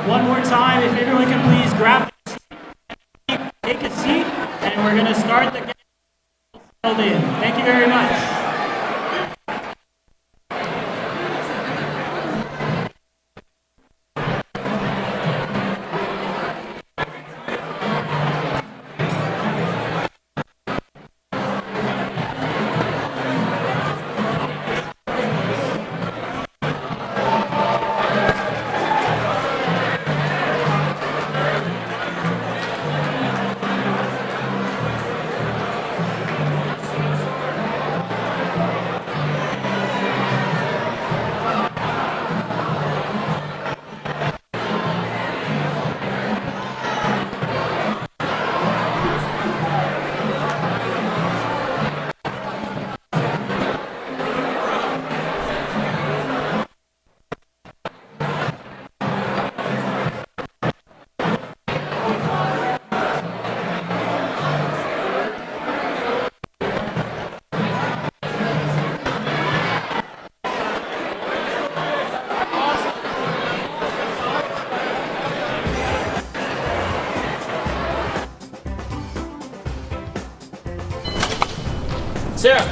One more time, if everyone can please grab a seat, take a seat, and we're going to start the game settled in. Thank you very much. Sarah,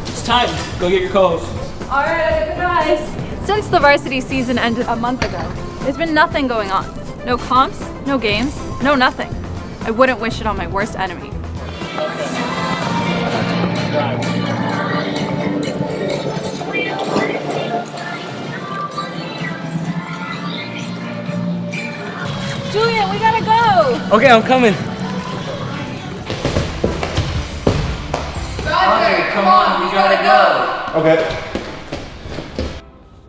it's time. Go get your coach. All right, guys. Since the varsity season ended a month ago, there's been nothing going on. No comps, no games, no nothing. I wouldn't wish it on my worst enemy. Julian, we gotta go! Okay, I'm coming. Come on, we gotta go. Okay.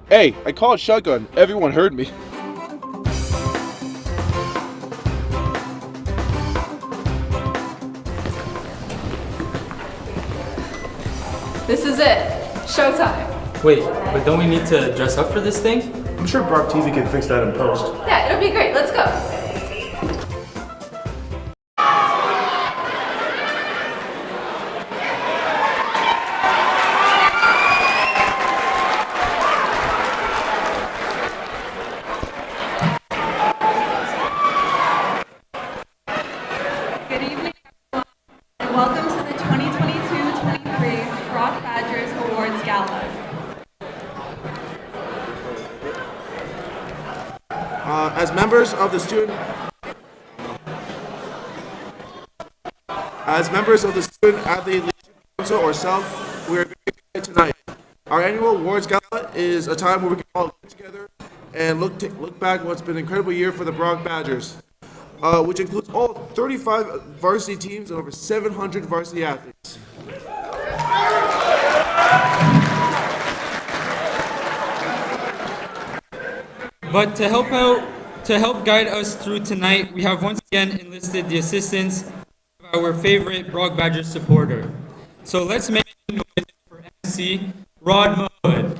Hey, I called shotgun. Everyone heard me. This is it. Showtime. Wait, but don't we need to dress up for this thing? I'm sure Brocktv can fix that in post. Yeah, it'll be great. Let's go. Good evening, everyone, and welcome to the 2022-23 Brock Badgers Awards Gala. As members of the student athlete leadership council or SELF, we are very excited tonight. Our annual awards gala is a time where we can all get together and look back what's been an incredible year for the Brock Badgers, which includes all 35 varsity teams and over 700 varsity athletes. But to help guide us through tonight, we have once again enlisted the assistance of our favorite Brock Badgers supporter. So let's make a noise for MC Rod Mud.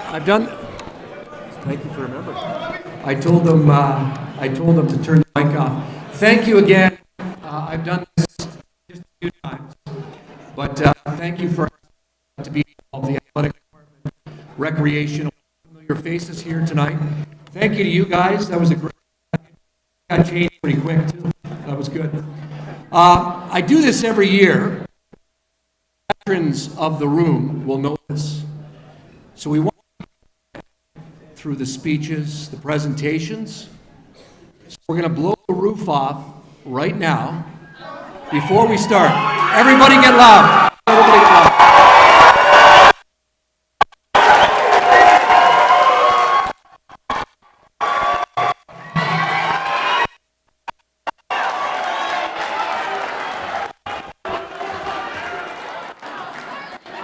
I've done. Thank you for remembering. I told them to turn the mic off. Thank you again. I've done this just a few times, but thank you for to be involved. The athletic department, recreational, familiar faces here tonight. Thank you to you guys. That was a great. Got changed pretty quick too. That was good. I do this every year. Veterans of the room will know this. So we want through the speeches, the presentations. So we're going to blow the roof off right now before we start. Everybody get loud. Everybody get loud.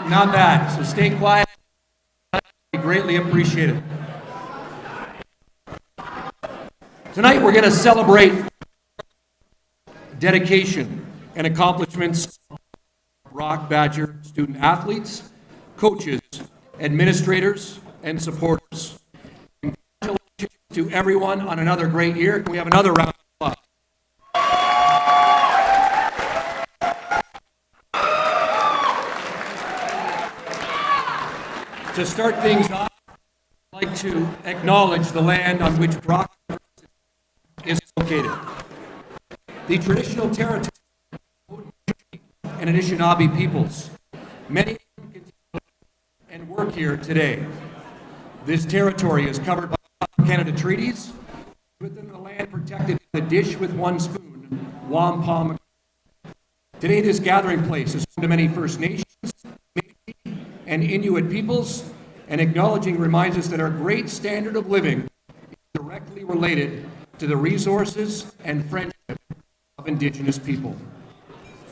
Not bad. So stay quiet. I greatly appreciate it. Tonight we're going to celebrate dedication and accomplishments of Brock Badger student athletes, coaches, administrators, and supporters. Congratulations to everyone on another great year. Can we have another round of applause? To start things off, I'd like to acknowledge the land on which Brocktv is located. The traditional territory and Anishinaabe peoples. Many continue and work here today. This territory is covered by Canada treaties, within the land protected in the dish with one spoon, wampum. Today, this gathering place is home to many First Nations, Métis, and Inuit peoples, and acknowledging reminds us that our great standard of living is directly related to the resources and friendship of Indigenous people.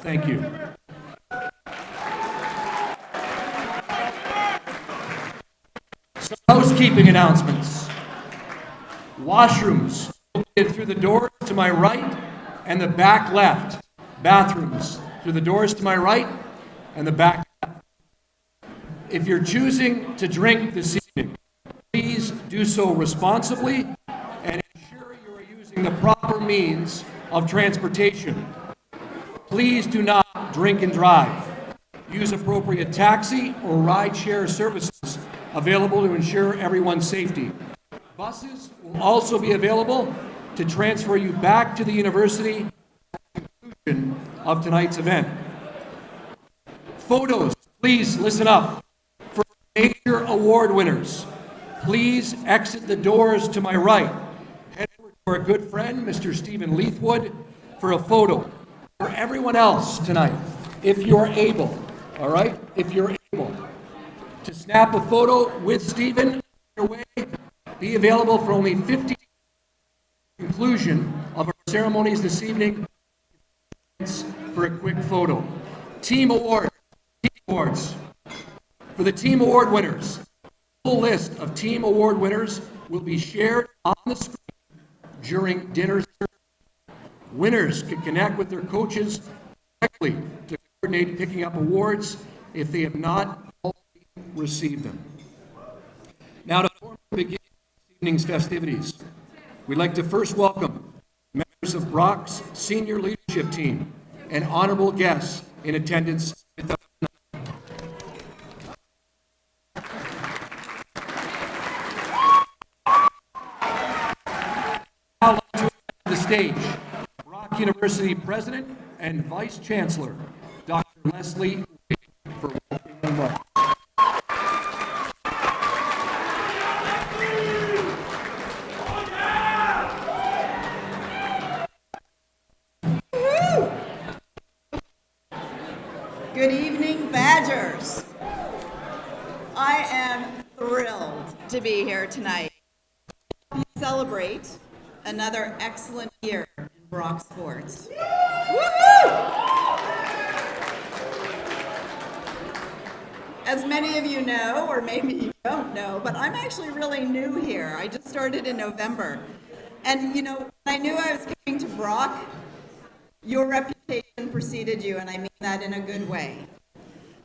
Thank you. Some housekeeping announcements. Washrooms located through the doors to my right and the back left. Bathrooms through the doors to my right and the back left. If you're choosing to drink this evening, please do so responsibly and ensure you are using the proper means of transportation. Please do not drink and drive. Use appropriate taxi or ride-share services available to ensure everyone's safety. Buses will also be available to transfer you back to the university at the conclusion of tonight's event. Photos, please listen up. For major award winners, please exit the doors to my right. Head over to our good friend, Mr. Stephen Leithwood, for a photo. For everyone else tonight, if you're able, all right? If you're able to snap a photo with Stephen on your way, be available for only 50 conclusion of our ceremonies this evening for a quick photo. Team awards. For the team award winners, a full list of team award winners will be shared on the screen during dinner. Winners can connect with their coaches directly to coordinate picking up awards if they have not already received them. Now to begin this evening's festivities, we'd like to first welcome members of Brock's senior leadership team and honorable guests in attendance with us tonight. Now I'd like to invite to the stage Brock University President and Vice Chancellor, Dr. Leslie Reed, for welcoming remarks. Good evening, Badgers. I am thrilled to be here tonight to celebrate another excellent year in Brock sports. Woohoo! As many of you know, or maybe you don't know, but I'm actually really new here. I just started in November. And you know, when I knew I was coming to Brock, your reputation preceded you, and I mean that in a good way.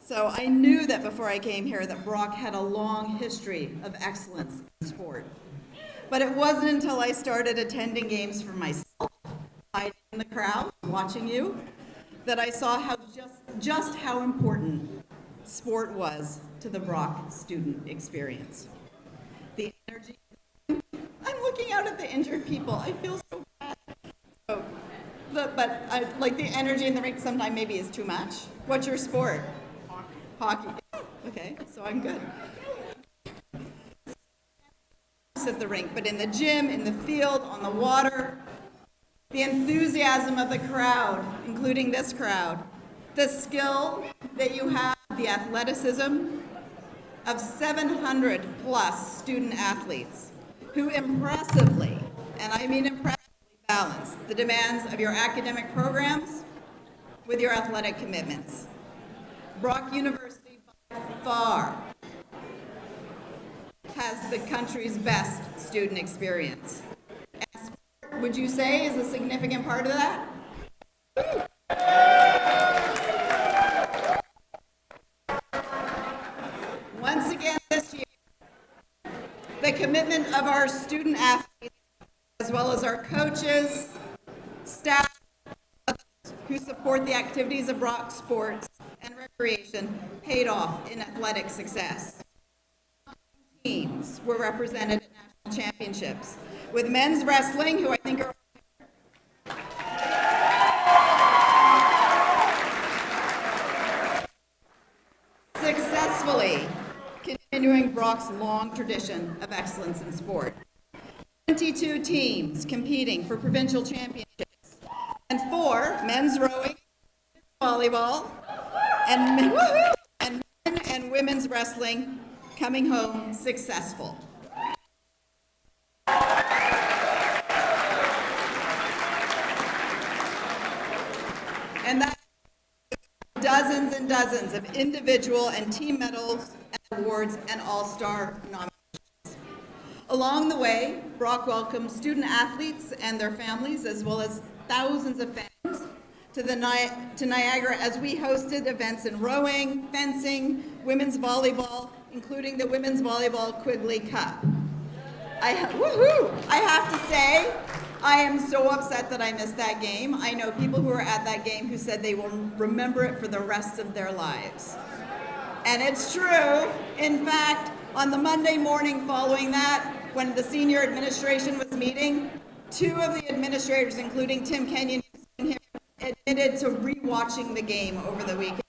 So I knew that before I came here that Brock had a long history of excellence in sport. But it wasn't until I started attending games for myself, hiding in the crowd, watching you, that I saw how just how important sport was to the Brock student experience. The energy. I'm looking out at the injured people. I feel so bad. But like the energy in the rink sometimes maybe is too much. What's your sport? Hockey. Okay, so I'm good. At the rink, but in the gym, in the field, on the water, the enthusiasm of the crowd, including this crowd, the skill that you have, the athleticism of 700 plus student athletes who impressively, and I mean impressively, balance the demands of your academic programs with your athletic commitments. Brock University by far has the country's best student experience. And sport, would you say, is a significant part of that? Once again this year, the commitment of our student athletes, as well as our coaches, staff, who support the activities of Brock sports and recreation, paid off in athletic success. teams were represented at national championships, with men's wrestling, who I think are successfully continuing Brock's long tradition of excellence in sport. 22 teams competing for provincial championships, and 4 men's rowing, volleyball, and men and women's wrestling coming home successful. And that dozens and dozens of individual and team medals and awards and all-star nominations. Along the way, Brock welcomed student athletes and their families, as well as thousands of fans, to Niagara as we hosted events in rowing, fencing, women's volleyball, including the Women's Volleyball Quigley Cup. I have to say, I am so upset that I missed that game. I know people who were at that game who said they will remember it for the rest of their lives. And it's true. In fact, on the Monday morning following that, when the senior administration was meeting, 2 of the administrators, including Tim Kenyon, admitted to re-watching the game over the weekend.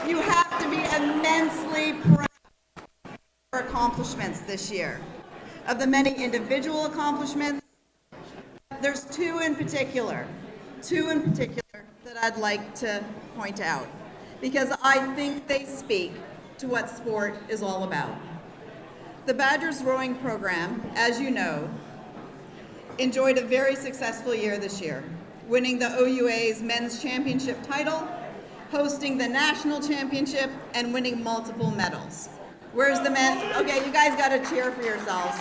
You have to be immensely proud of your accomplishments this year. Of the many individual accomplishments, there's 2 in particular that I'd like to point out, because I think they speak to what sport is all about. The Badgers rowing program, as you know, enjoyed a very successful year this year, winning the OUA's men's championship title, hosting the national championship, and winning multiple medals. Where's the men? Okay, you guys got to cheer for yourselves.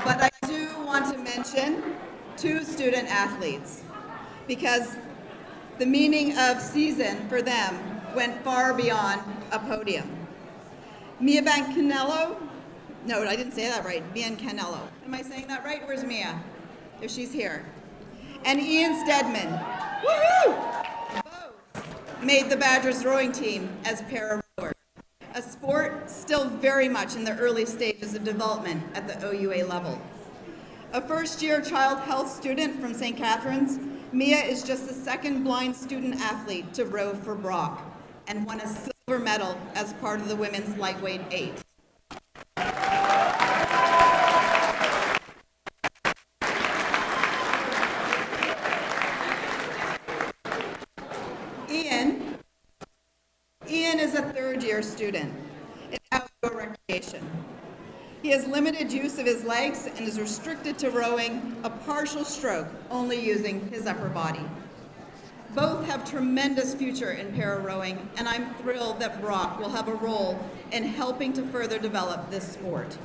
But I do want to mention 2 student athletes, because the meaning of season for them went far beyond a podium. Mia Bancanello, no, I didn't say that right, Biancanello. Am I saying that right? Where's Mia? If she's here. And Ian Stedman, woohoo! Both made the Badgers rowing team as para-rowers, a sport still very much in the early stages of development at the OUA level. A first-year child health student from St. Catharines, Mia is just the 2nd blind student athlete to row for Brock and won a silver medal as part of the women's lightweight 8. Ian is a 3rd-year student in outdoor recreation. He has limited use of his legs and is restricted to rowing a partial stroke, only using his upper body. Both have tremendous future in para-rowing, and I'm thrilled that Brock will have a role in helping to further develop this sport.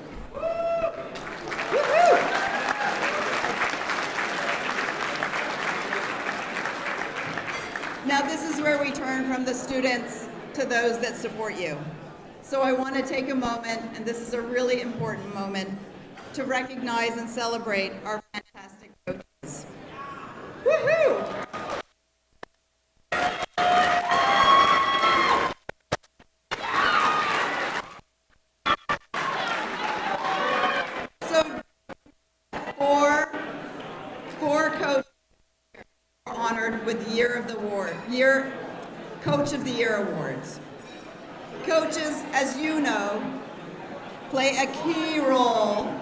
Now this is where we turn from the students to those that support you. So I want to take a moment, and this is a really important moment, to recognize and celebrate our fantastic coaches. Woohoo! So four coaches are honored with Coach of the Year awards. Coaches, as you know, play a key role.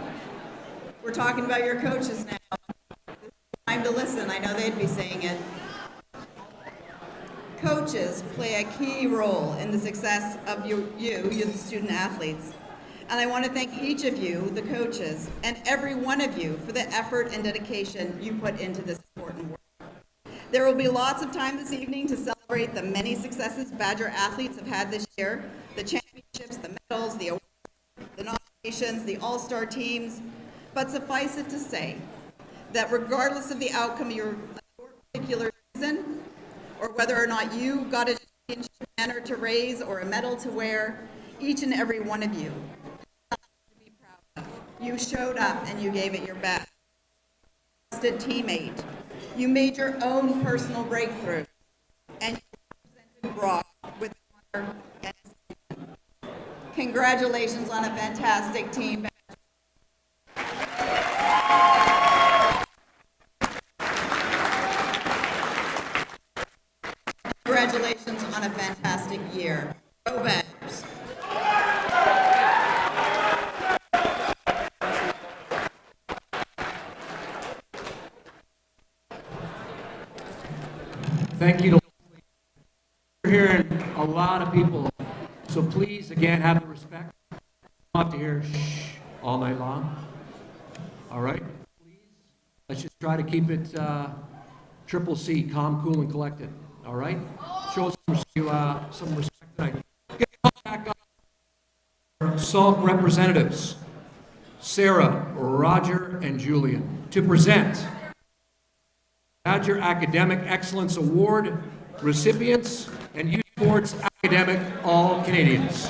We're talking about your coaches now. It's time to listen. I know they'd be saying it. Coaches play a key role in the success of you, the student athletes. And I want to thank each of you, the coaches, and every one of you for the effort and dedication you put into this important work. There will be lots of time this evening to celebrate the many successes Badger athletes have had this year, the championships, the medals, the awards, the nominations, the all-star teams. But suffice it to say that regardless of the outcome of your particular season, or whether or not you got a championship banner to raise or a medal to wear, each and every one of you have something to be proud of. You showed up and you gave it your best. A teammate. You made your own personal breakthrough, and you represented Brock with honor and distinction. Congratulations on a fantastic team. Congratulations on a fantastic year. Go Badgers. Thank you to we're hearing a lot of people, so please again have the respect not to hear shh all night long. All right, please let's just try to keep it triple C, calm, cool, and collected. All right, show some respect tonight. Get back up. SALT representatives Sarah, Roger, and Julian to present Badger Academic Excellence Award recipients and Youth Sports Academic All-Canadians.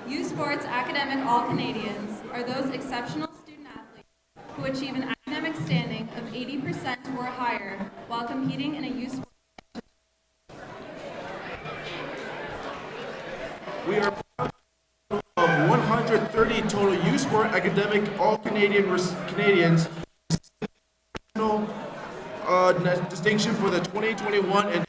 Youth Sports Academic All-Canadians are those exceptional student athletes who achieve an academic standing of 80% or higher while competing in a youth sport. We are proud of 130 total youth sport academic Canadians national distinction for the 2021 and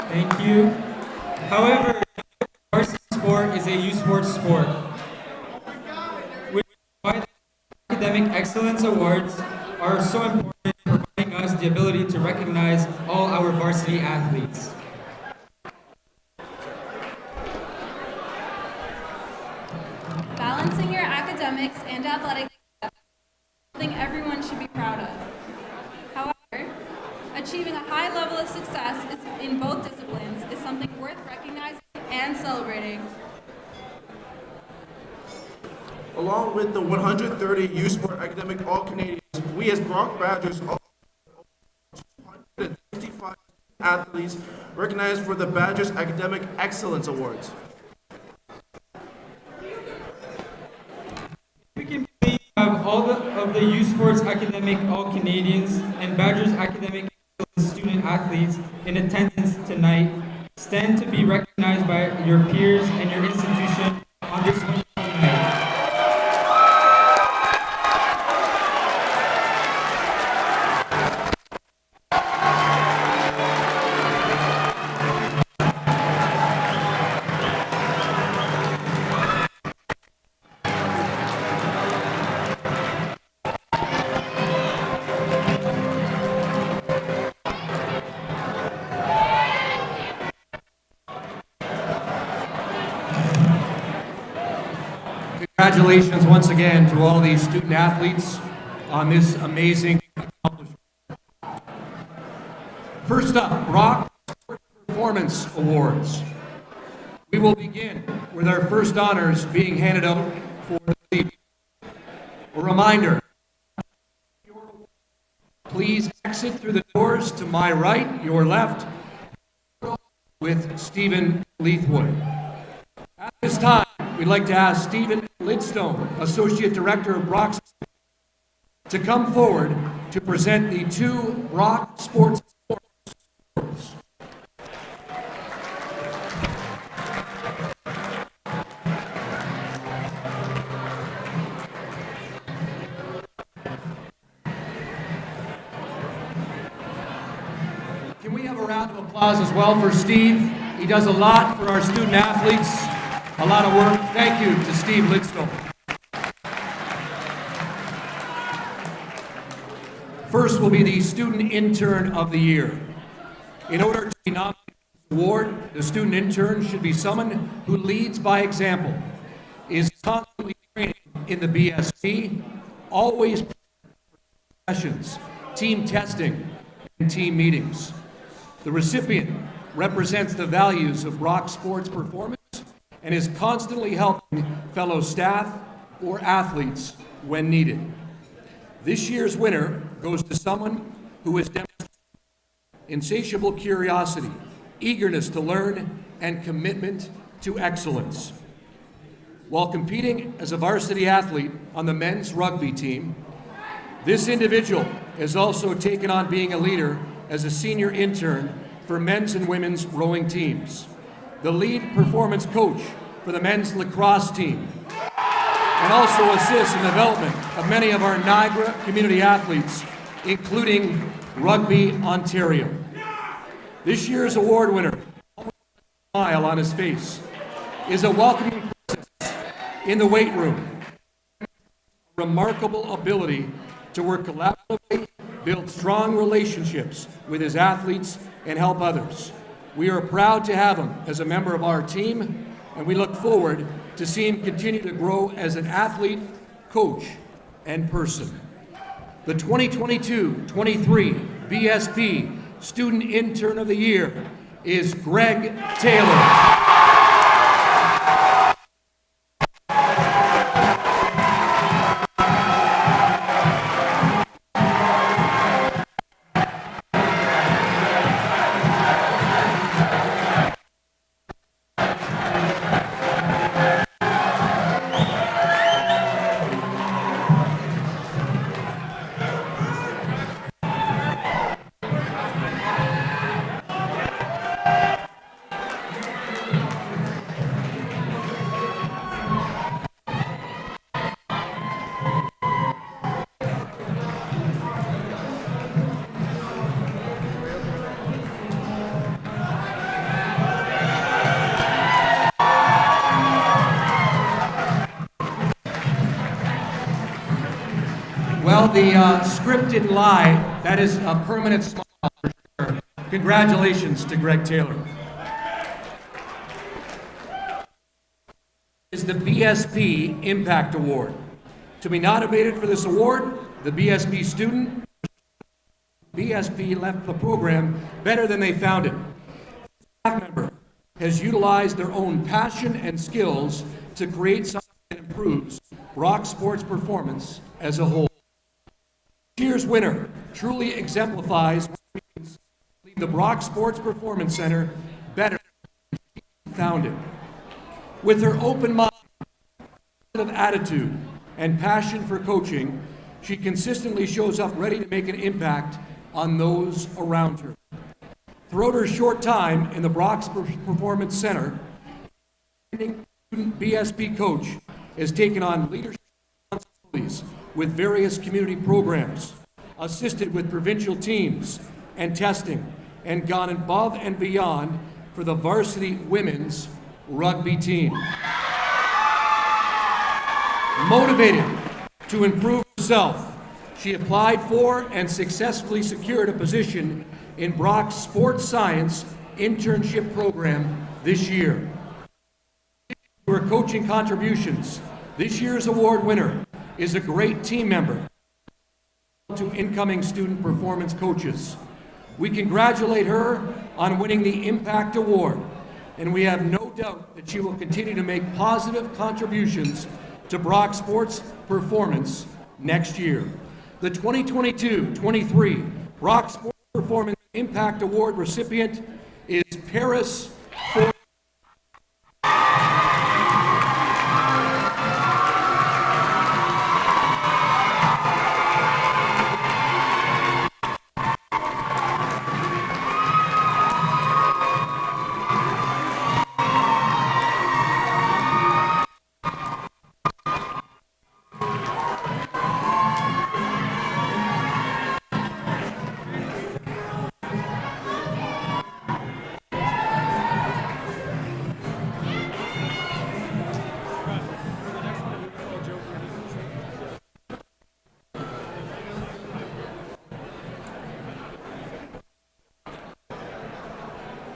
Thank you. However, varsity sport is a youth sports sport, which is why the academic excellence awards are so important, providing us the ability to recognize all our varsity athletes. Balancing your academics and athletics is something everyone should be proud of. However, achieving a high level of success in both disciplines is something worth recognizing and celebrating. along with the 130 youth sport academic All-Canadians, we as Brock Badgers also have 265 athletes recognized for the Badgers Academic Excellence Awards. We can please have all of the youth sports academic All-Canadians and Badgers academic excellence student athletes in attendance tonight stand to be recognized by your peers and your institution on this wonderful night. Congratulations once again to all these student athletes on this amazing accomplishment. First up, Brock Sports Performance Awards. We will begin with our first honors being handed out for the evening. A reminder, please exit through the doors to my right, your left, with Stephen Leithwood. At this time, we'd like to ask Stephen Lidstone, Associate Director of Brock, to come forward to present the two Brock Sports Awards. Can we have a round of applause as well for Steve? He does a lot for our student athletes. A lot of work. Thank you to Steve Lidstone. First will be the Student Intern of the Year. In order to be nominated for this award, the student intern should be someone who leads by example, is constantly training in the BSP, always sessions, team testing, and team meetings. The recipient represents the values of Brock Sports Performance and is constantly helping fellow staff or athletes when needed. This year's winner goes to someone who has demonstrated insatiable curiosity, eagerness to learn, and commitment to excellence. While competing as a varsity athlete on the men's rugby team, this individual has also taken on being a leader as a senior intern for men's and women's rowing teams, the lead performance coach for the men's lacrosse team, and also assists in the development of many of our Niagara community athletes, including Rugby Ontario. This year's award winner, smile on his face, is a welcoming presence in the weight room. Remarkable ability to work collaboratively, build strong relationships with his athletes, and help others. We are proud to have him as a member of our team, and we look forward to seeing him continue to grow as an athlete, coach, and person. The 2022-23 BSP Student Intern of the Year is Greg Taylor. Well, the script didn't lie. That is a permanent smile for sure. Congratulations to Greg Taylor. Is the BSP Impact Award. To be nominated for this award, the BSP student, BSP left the program better than they found it. Staff member has utilized their own passion and skills to create something that improves Brock Sports Performance as a whole. This year's winner truly exemplifies what it means to leave the Brock Sports Performance Center better than she found it. With her open mind, positive attitude, and passion for coaching, she consistently shows up ready to make an impact on those around her. Throughout her short time in the Brock Performance Center, student BSP coach has taken on leadership responsibilities with various community programs, assisted with provincial teams and testing, and gone above and beyond for the varsity women's rugby team. Motivated to improve herself, she applied for and successfully secured a position in Brock's Sports Science internship program this year. For her coaching contributions, this year's award winner is a great team member to incoming student performance coaches. We congratulate her on winning the Impact Award, and we have no doubt that she will continue to make positive contributions to Brock Sports Performance next year. The 2022-23 Brock Sports Performance Impact Award recipient is Paris Ford.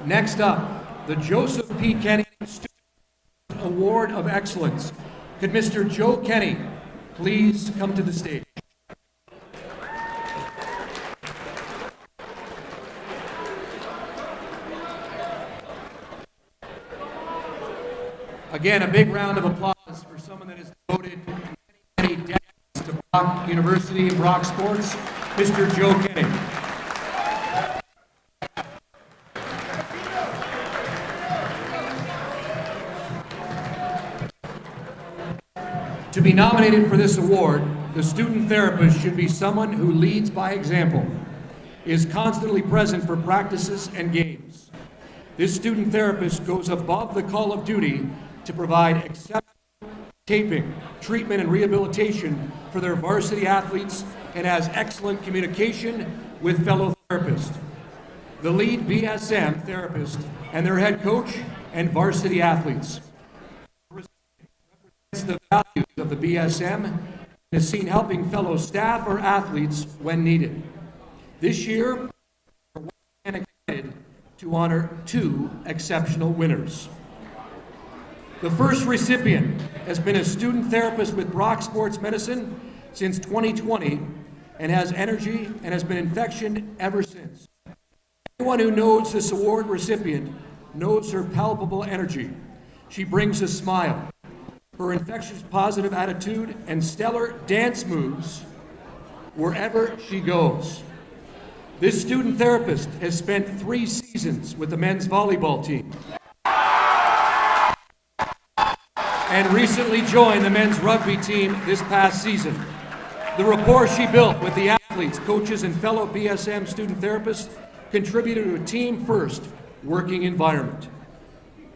Next up, the Joseph P. Kenny Student Award of Excellence. Could Mr. Joe Kenny please come to the stage? Again, a big round of applause for someone that has devoted many decades to Brock University and Brock Sports, Mr. Joe Kenny. To be nominated for this award, the student therapist should be someone who leads by example, is constantly present for practices and games. This student therapist goes above the call of duty to provide exceptional taping, treatment, and rehabilitation for their varsity athletes and has excellent communication with fellow therapists. The lead BSM therapist and their head coach and varsity athletes the values of the BSM and is seen helping fellow staff or athletes when needed. This year, we're excited to honor 2 exceptional winners. The first recipient has been a student therapist with Brock Sports Medicine since 2020 and has energy and has been infection ever since. Anyone who knows this award recipient knows her palpable energy. She brings a smile. Her infectious positive attitude and stellar dance moves wherever she goes. This student therapist has spent 3 seasons with the men's volleyball team and recently joined the men's rugby team this past season. The rapport she built with the athletes, coaches, and fellow BSM student therapists contributed to a team-first working environment.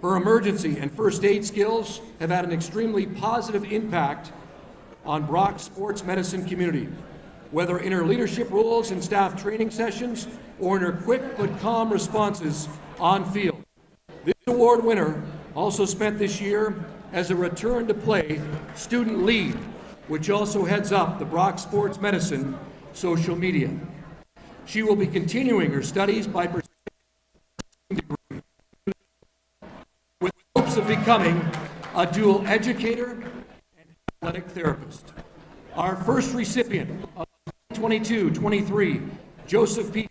Her emergency and first aid skills have had an extremely positive impact on Brock Sports Medicine community, whether in her leadership roles in staff training sessions or in her quick but calm responses on field. This award winner also spent this year as a return to play student lead, which also heads up the Brock Sports Medicine social media. She will be continuing her studies by pursuing a degree with hopes of becoming a dual educator and athletic therapist. Our first recipient of the 2022-23 Joseph P.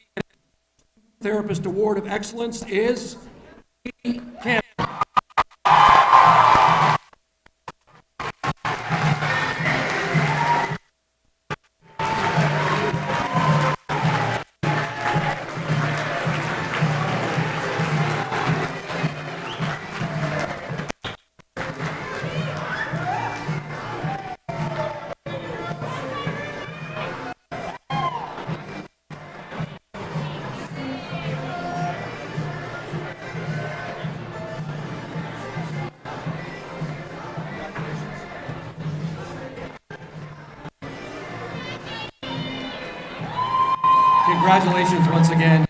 Therapist Award of Excellence is Katie Campbell. Congratulations once again.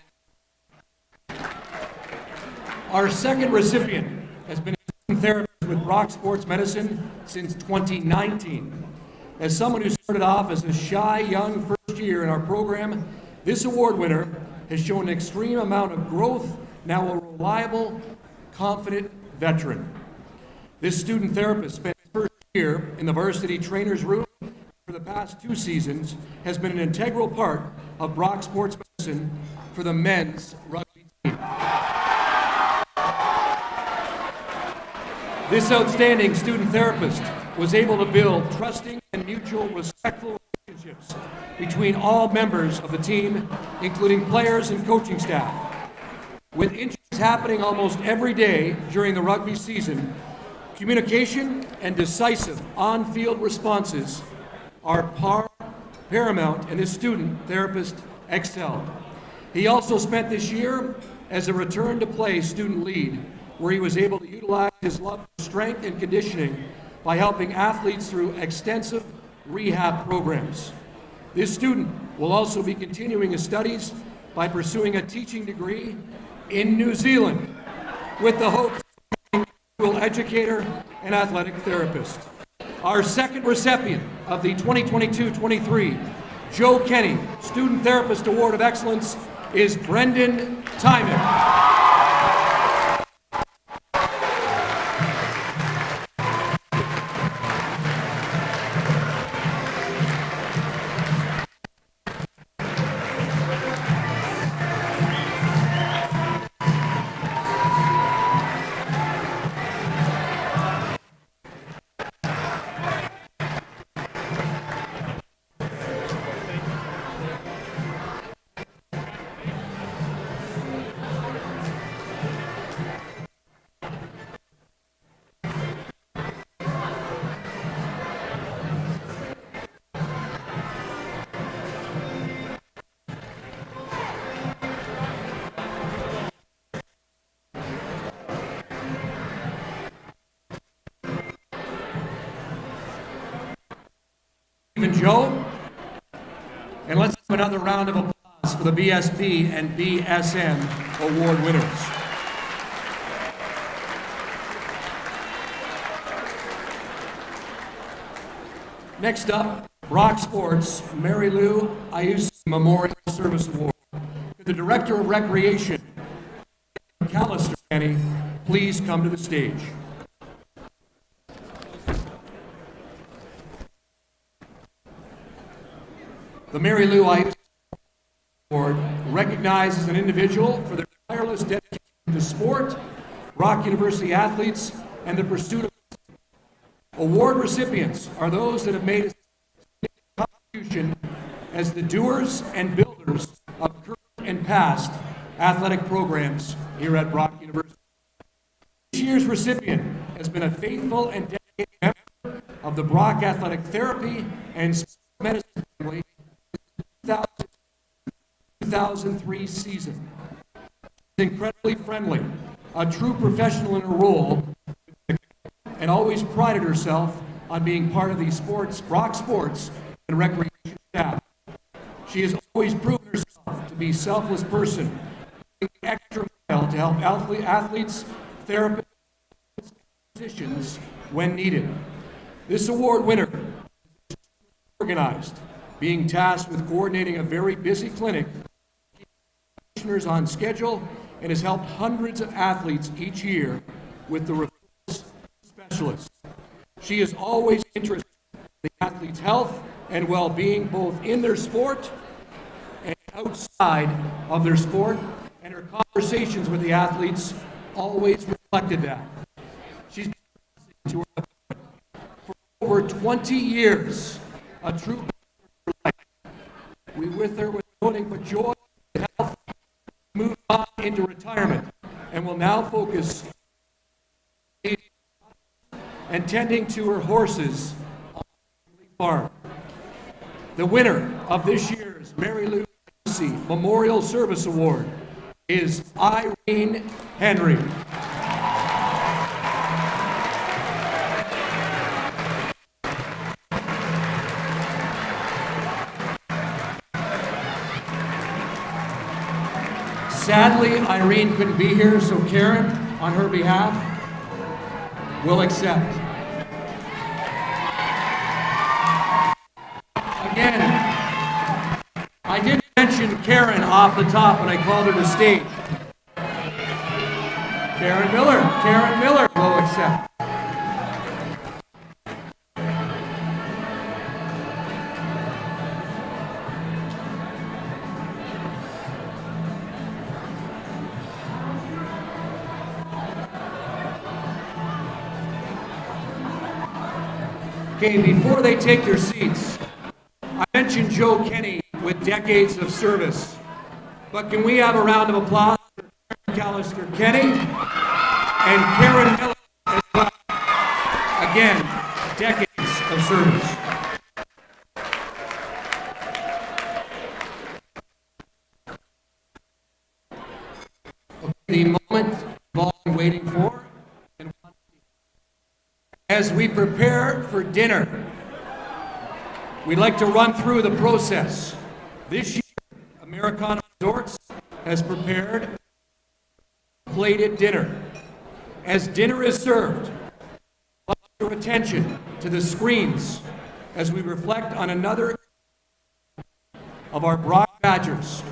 Our second recipient has been a student therapist with Brock Sports Medicine since 2019. As someone who started off as a shy young first year in our program, this award winner has shown an extreme amount of growth, now a reliable, confident veteran. This student therapist spent his first year in the varsity trainer's room for the past 2 seasons, has been an integral part of Brock Sports Medicine for the men's rugby team. This outstanding student therapist was able to build trusting and mutual respectful relationships between all members of the team, including players and coaching staff. With injuries happening almost every day during the rugby season, communication and decisive on-field responses are paramount, and this student therapist excelled. He also spent this year as a return-to-play student lead, where he was able to utilize his love for strength and conditioning by helping athletes through extensive rehab programs. This student will also be continuing his studies by pursuing a teaching degree in New Zealand, with the hopes of becoming a dual educator and athletic therapist. Our second recipient of the 2022-23 Joe Kenny Student Therapist Award of Excellence is Brendan Timon. and Joe. And let's have another round of applause for the BSP and BSN award winners. Next up, Brock Sports Mary Lou Ayuso Memorial Service Award. To the Director of Recreation, McAllister, Kenny, please come to the stage. The Mary Lou Ayuso Award recognizes an individual for their tireless dedication to sport, Brock University athletes, and the pursuit of award recipients are those that have made a significant contribution as the doers and builders of current and past athletic programs here at Brock University. This year's recipient has been a faithful and dedicated member of the Brock Athletic Therapy and Sports Medicine family since the 2003 season. She's incredibly friendly, a true professional in her role, and always prided herself on being part of the Brock Sports and Recreation staff. She has always proven herself to be a selfless person, doing the extra mile to help athletes, therapists, and physicians when needed. This award winner is organized, being tasked with coordinating a very busy clinic, keeping practitioners on schedule, and has helped hundreds of athletes each year with the referrals specialists. She is always interested in the athlete's health and well-being, both in their sport and outside of their sport, and her conversations with the athletes always reflected that. She's been to her for over 20 years, a true life. We with her with nothing but joy and health, moved on into retirement, and will now focus and tending to her horses on the farm. The winner of this year's Mary Lou Ayuso Memorial Service Award is Irene Henry. Sadly, Irene couldn't be here, so Karen, on her behalf, will accept. Again, I did mention Karen off the top when I called her to stage. Karen Miller will accept. Okay, before they take their seats, I mentioned Joe Kenny with decades of service, but can we have a round of applause for McAllister Kenny and Karen Miller as well? Again, decades of service. Okay, the moment we've all been waiting for. As we prepare for dinner, we'd like to run through the process. This year, Americana Resorts has prepared a plated dinner. As dinner is served, call your attention to the screens as we reflect on another of our Brock Badgers,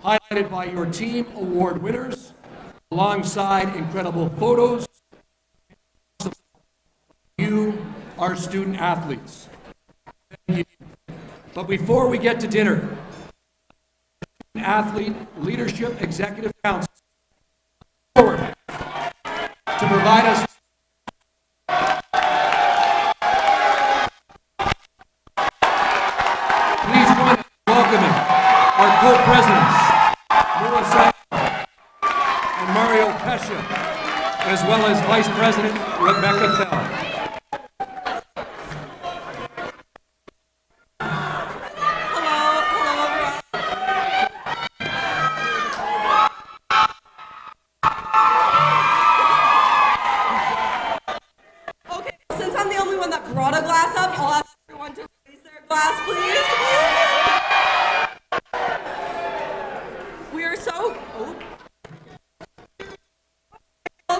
highlighted by your team award winners, alongside incredible photos. You, our student athletes. Thank you. But before we get to dinner, Athlete Leadership Executive Council forward to provide us please join us in welcoming our co-presidents, Melissa and Mario Pescia, as well as Vice President Rebecca Fell. Brought a glass up, I'll ask everyone to raise their glass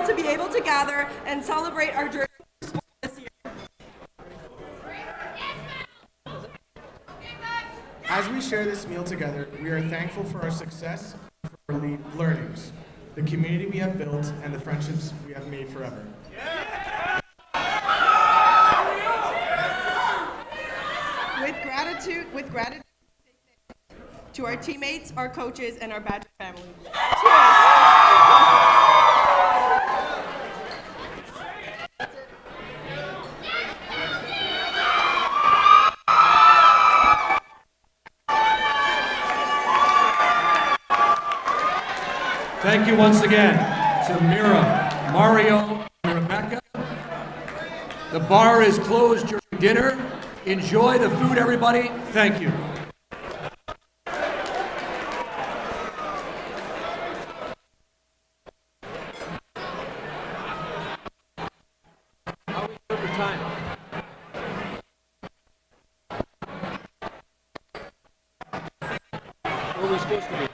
to be able to gather and celebrate our journey this year. As we share this meal together, we are thankful for our success, for our learnings, the community we have built, and the friendships we have made forever. With gratitude to our teammates, our coaches, and our Badger family. Cheers! Thank you once again to Mira, Mario, and Rebecca. The bar is closed during dinner. Enjoy the food, everybody. Thank you. Where are we supposed to be?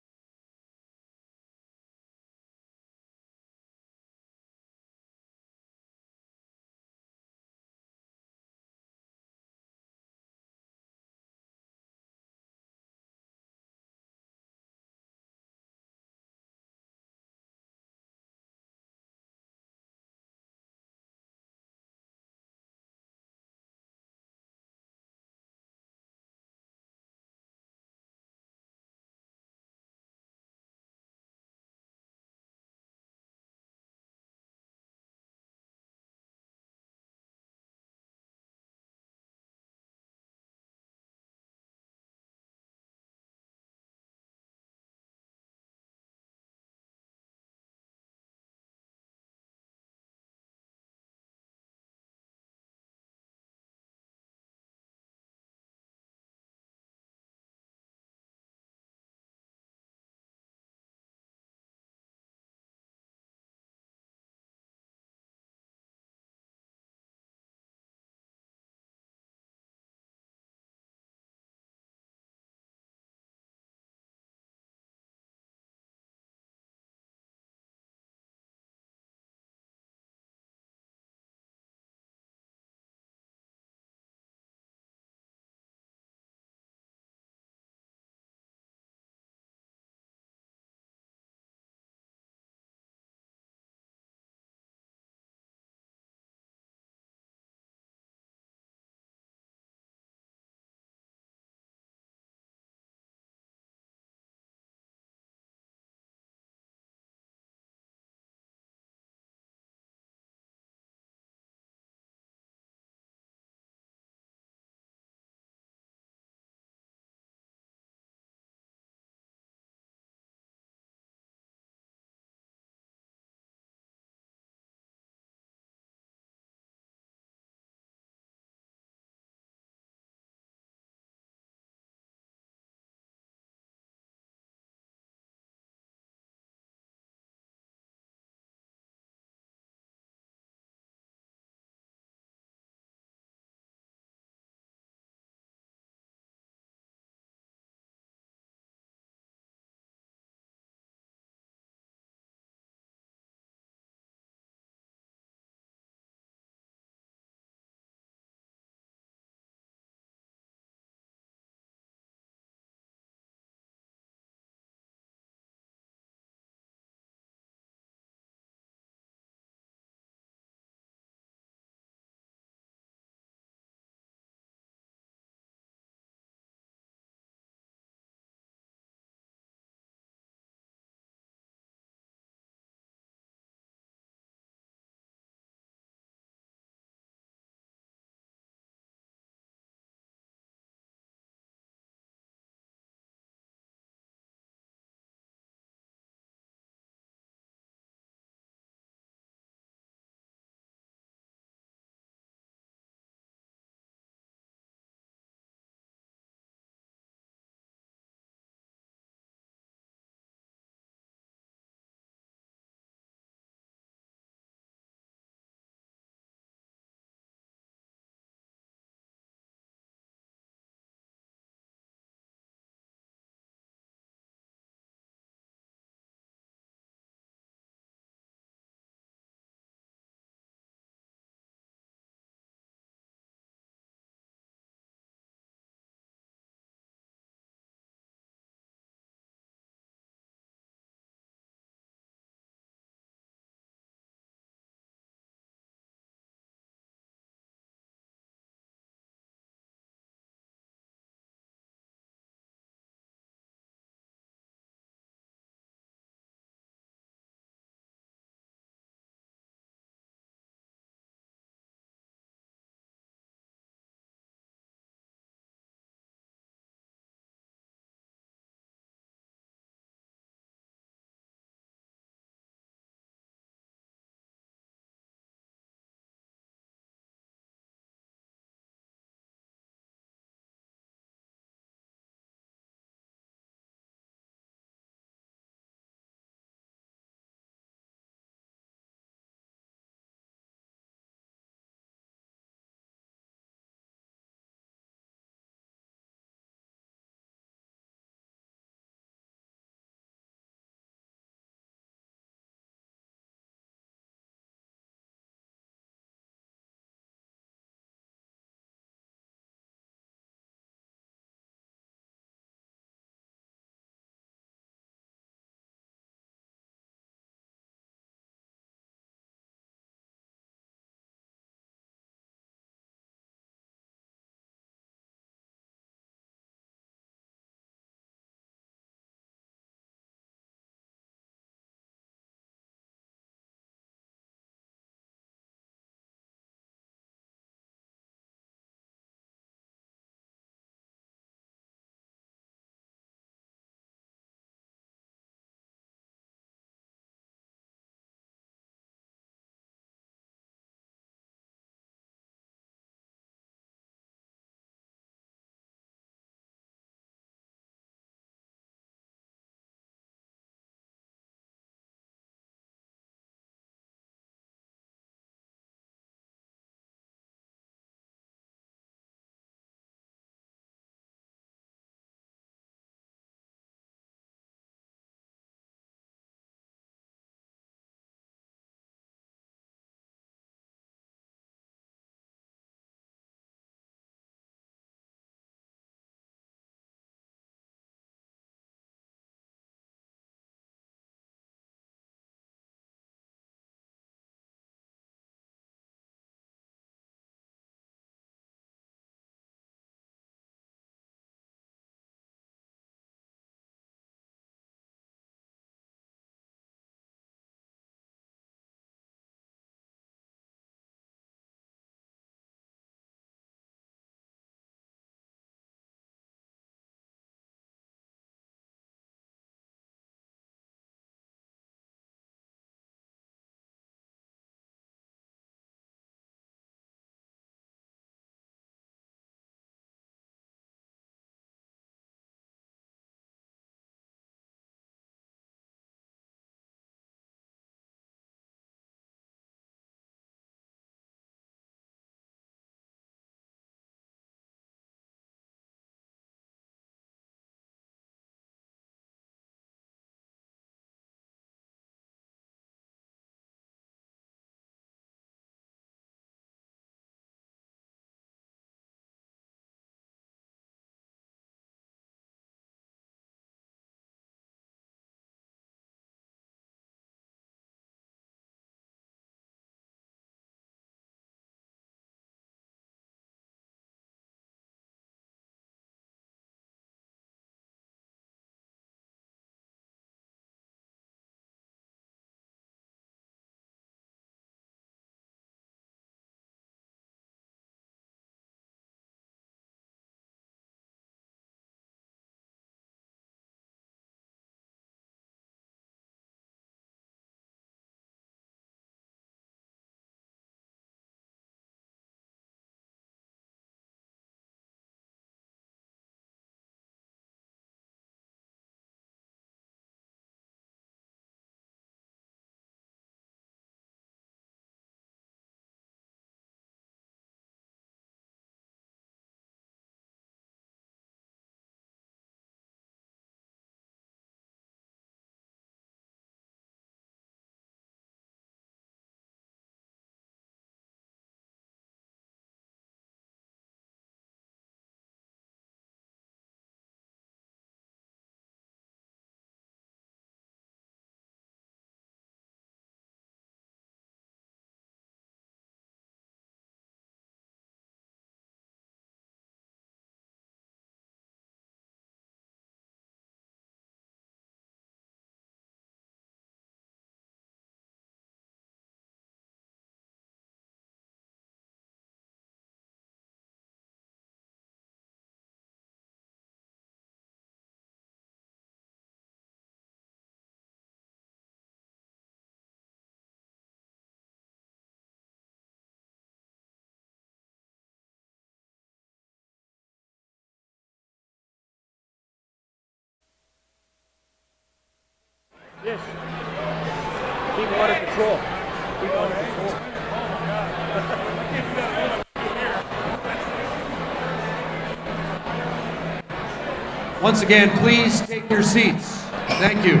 Once again, please take your seats. Thank you.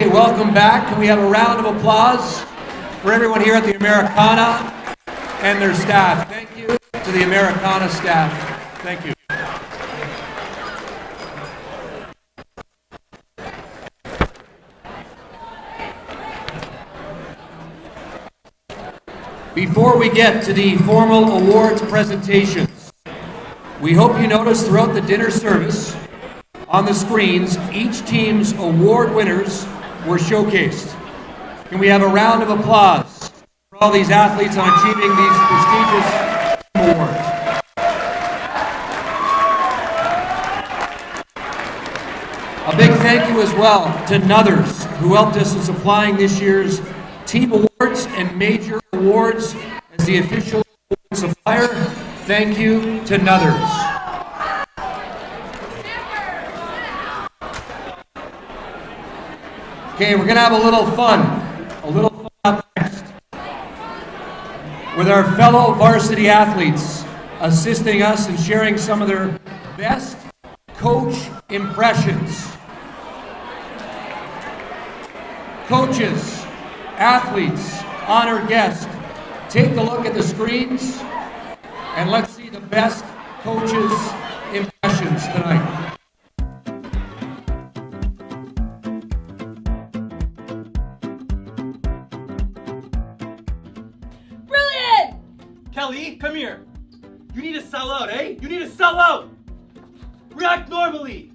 Okay, welcome back. Can we have a round of applause for everyone here at the Americana and their staff? Thank you to the Americana staff. Thank you. Before we get to the formal awards presentations, we hope you noticed throughout the dinner service on the screens, each team's award winners were showcased. Can we have a round of applause for all these athletes on achieving these prestigious awards? A big thank you as well to Nuthers, who helped us in supplying this year's team awards and major awards as the official supplier. Thank you to Nuthers. Okay, we're going to have a little fun up next with our fellow varsity athletes assisting us and sharing some of their best coach impressions. Coaches, athletes, honored guests, take a look at the screens and let's see the best coaches impressions tonight. Kelly, come here. You need to sell out, eh? You need to sell out. React normally.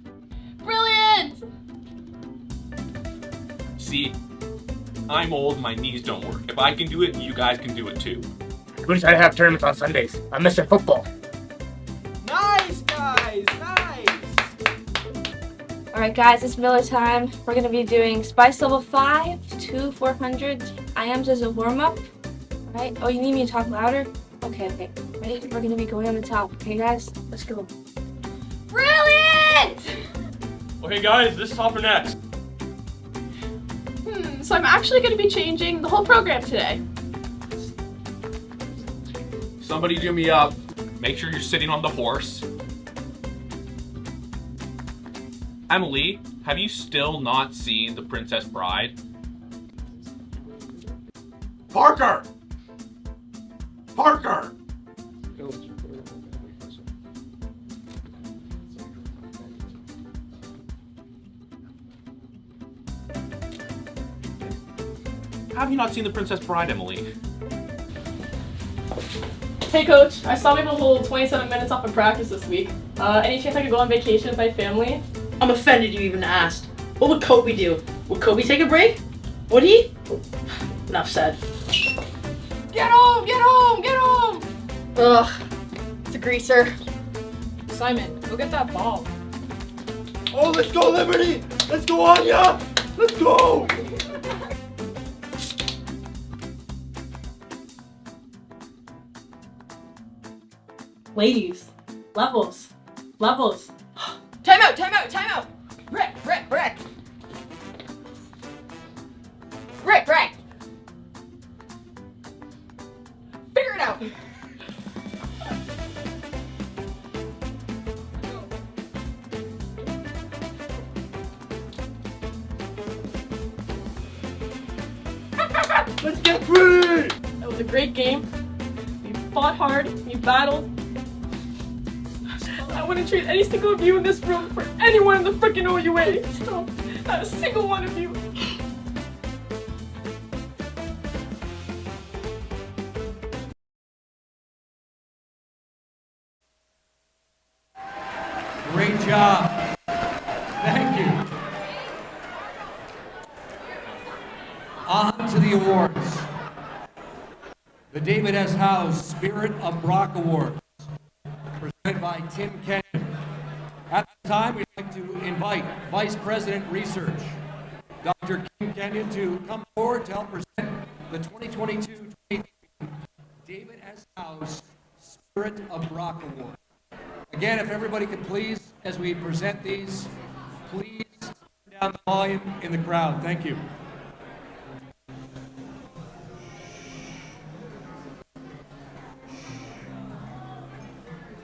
Brilliant! See, I'm old, my knees don't work. If I can do it, you guys can do it too. I wish I'd have tournaments on Sundays. I'm missing football. Nice, guys, nice. Alright guys, it's Miller time. We're going to be doing Spice Level 5, 2 400 IMs as a warm-up. Alright, oh you need me to talk louder? Okay, ready? We're going to be going on the top, okay guys? Let's go. Brilliant! Okay guys, this is top for next. So I'm actually going to be changing the whole program today. Somebody do me up. Make sure you're sitting on the horse. Emily, have you still not seen The Princess Bride? Parker! Parker! Have you not seen The Princess Bride, Emily? Hey coach, I saw we have a whole 27 minutes off of practice this week. Any chance I could go on vacation with my family? I'm offended you even asked. What would Kobe do? Would Kobe take a break? Would he? Enough said. Get home! Get home! Get home! Ugh, it's a greaser. Simon, go get that ball. Oh, let's go, Liberty! Let's go, Anya! Let's go! Ladies, levels. Time out! Rick! Figure it out! Let's get pretty! That was a great game. You fought hard, you battled. I wouldn't trade any single of you in this room for anyone in the frickin' OUA. So, not a single one of you. Great job. Thank you. On to the awards. the David S. Howe Spirit of Brock Award, presented by Tim Kenyon. At this time, we'd like to invite Vice President Research, Dr. Kim Kenyon, to come forward to help present the 2022-23 David S. Howe Spirit of Brock Award. Again, if everybody could please, as we present these, please turn down the volume in the crowd. Thank you.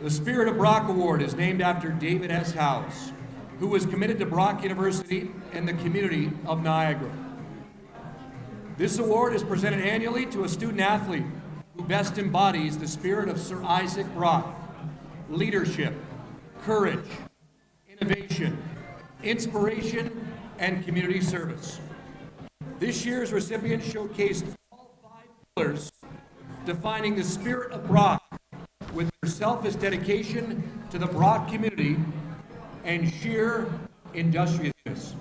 The Spirit of Brock Award is named after David S. Howe, who was committed to Brock University and the community of Niagara. This award is presented annually to a student athlete who best embodies the spirit of Sir Isaac Brock: leadership, courage, innovation, inspiration, and community service. This year's recipient showcased all 5 pillars defining the spirit of Brock, with their selfless dedication to the Brock community and sheer industriousness.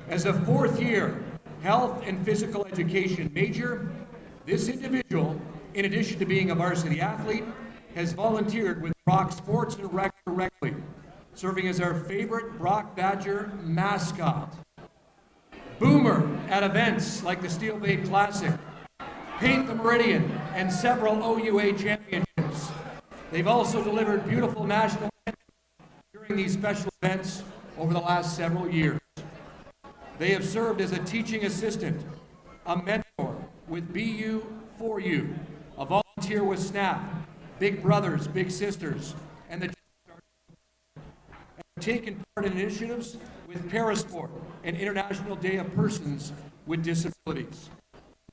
As a 4th-year health and physical education major, this individual, in addition to being a varsity athlete, has volunteered with Brock Sports and Rec directly, serving as our favorite Brock Badger mascot. Boomer at events like the Steel Bay Classic, Paint the Meridian, and several OUA championships. They've also delivered beautiful national anthems during these special events over the last several years. They have served as a teaching assistant, a mentor with BU for You, a volunteer with SNAP, Big Brothers, Big Sisters, and the taken part in initiatives with Parasport and International Day of Persons with Disabilities.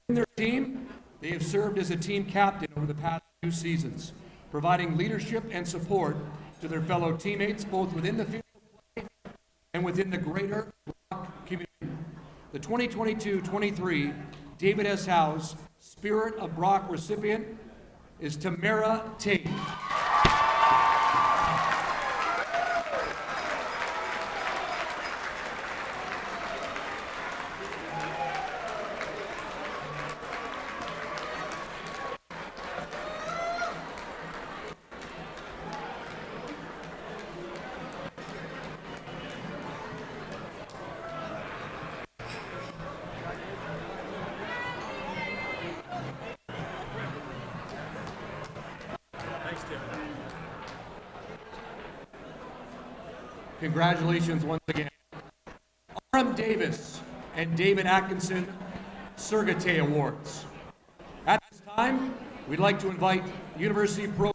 In their team, they have served as a team captain over the past 2 seasons, providing leadership and support to their fellow teammates both within the field of play and within the greater Brock community. The 2022-23 David S. Howe Spirit of Brock recipient is Tamara Tate. Congratulations once again. R.M. Davis and David Atkinson Sergate Awards. At this time, we'd like to invite University Program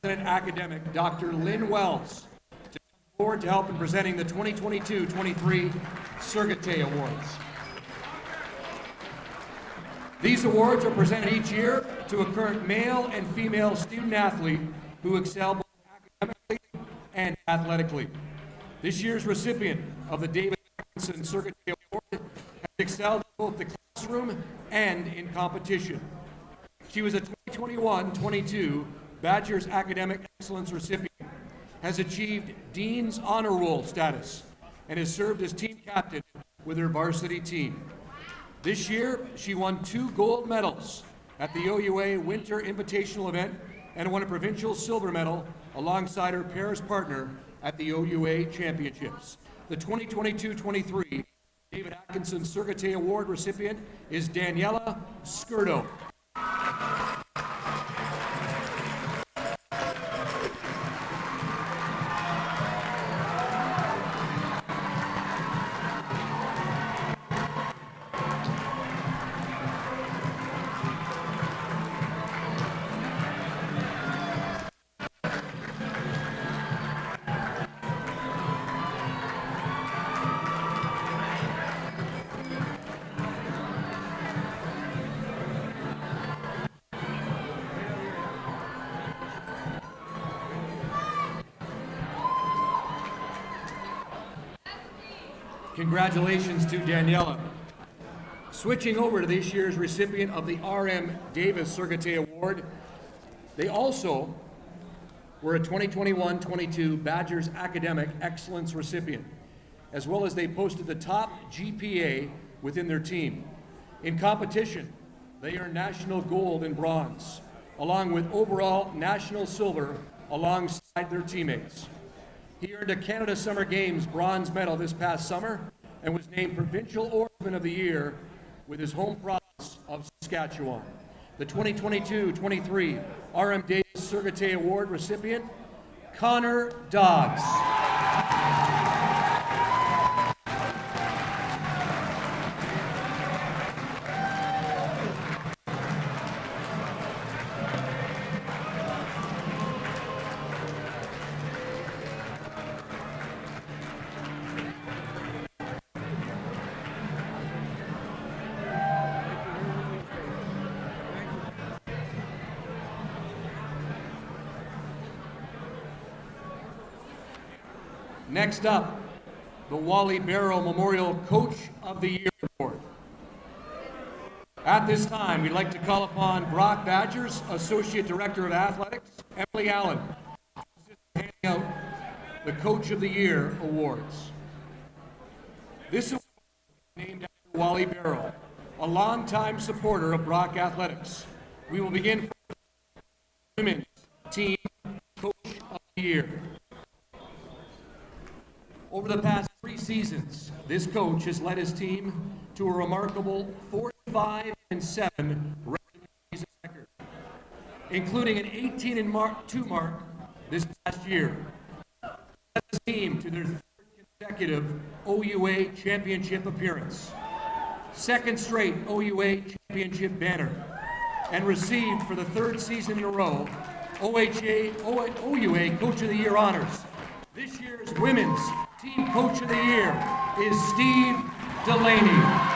President Academic Dr. Lynn Wells to come forward to help in presenting the 2022-23 Sergate Awards. These awards are presented each year to a current male and female student athlete who excel both academically and athletically. This year's recipient of the David Atkinson Sergate Award has excelled in both the classroom and in competition. She was a 2021-22 Badgers Academic Excellence recipient, has achieved Dean's Honor Roll status, and has served as team captain with her varsity team. This year, she won 2 gold medals at the OUA Winter Invitational event and won a provincial silver medal alongside her Paris partner at the OUA Championships. The 2022-23 David Atkinson Sergate Award recipient is Daniela Skirdo. Congratulations to Daniela. Switching over to this year's recipient of the R.M. Davis Sergate Award, they also were a 2021-22 Badgers Academic Excellence recipient, as well as they posted the top GPA within their team. In competition, They earned national gold and bronze, along with overall national silver alongside their teammates. He earned a Canada Summer Games bronze medal this past summer and was named Provincial Oarsman of the Year with his home province of Saskatchewan. The 2022-23 R.M. Davis Sergate Award recipient, Connor Dodds. Next up, the Wally Barrow Memorial Coach of the Year Award. At this time, we'd like to call upon Brock Badgers Associate Director of Athletics, Emily Allen, to assist in handing out the Coach of the Year awards. This award is named after Wally Barrow, a longtime supporter of Brock Athletics. We will begin with the Women's Team Coach of the Year. Over the past 3 seasons, this coach has led his team to a remarkable 45-7 regular season record, including an 18-2 mark this past year. Led his team to their 3rd consecutive OUA championship appearance, 2nd straight OUA championship banner, and received for the 3rd season in a row OUA Coach of the Year honors. This year's Women's Team Coach of the Year is Steve Delaney.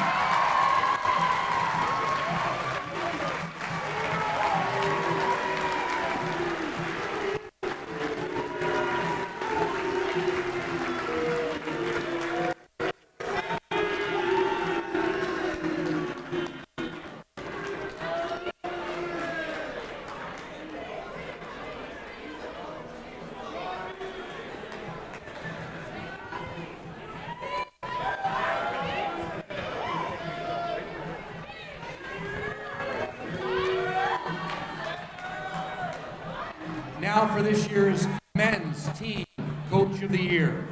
Now for this year's Men's Team Coach of the Year.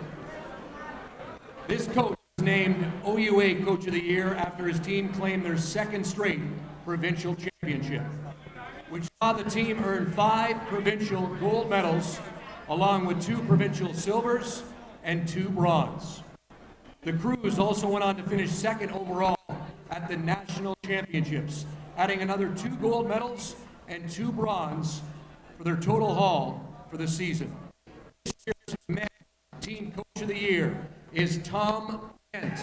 This coach was named OUA Coach of the Year after his team claimed their 2nd straight provincial championship, which saw the team earn 5 provincial gold medals, along with 2 provincial silvers and 2 bronze. The Crews also went on to finish 2nd overall at the national championships, adding another 2 gold medals and 2 bronze for their total haul for the season. This year's Men's Team Coach of the Year is Tom Kent.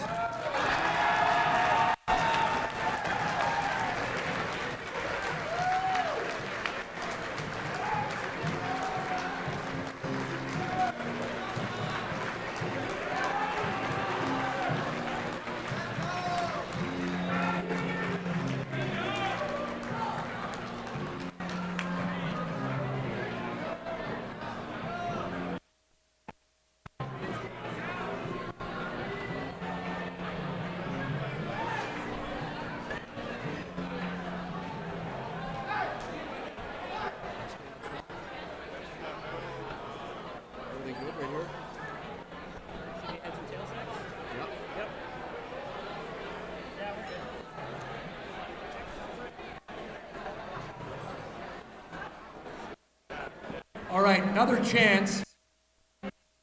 All right, another chance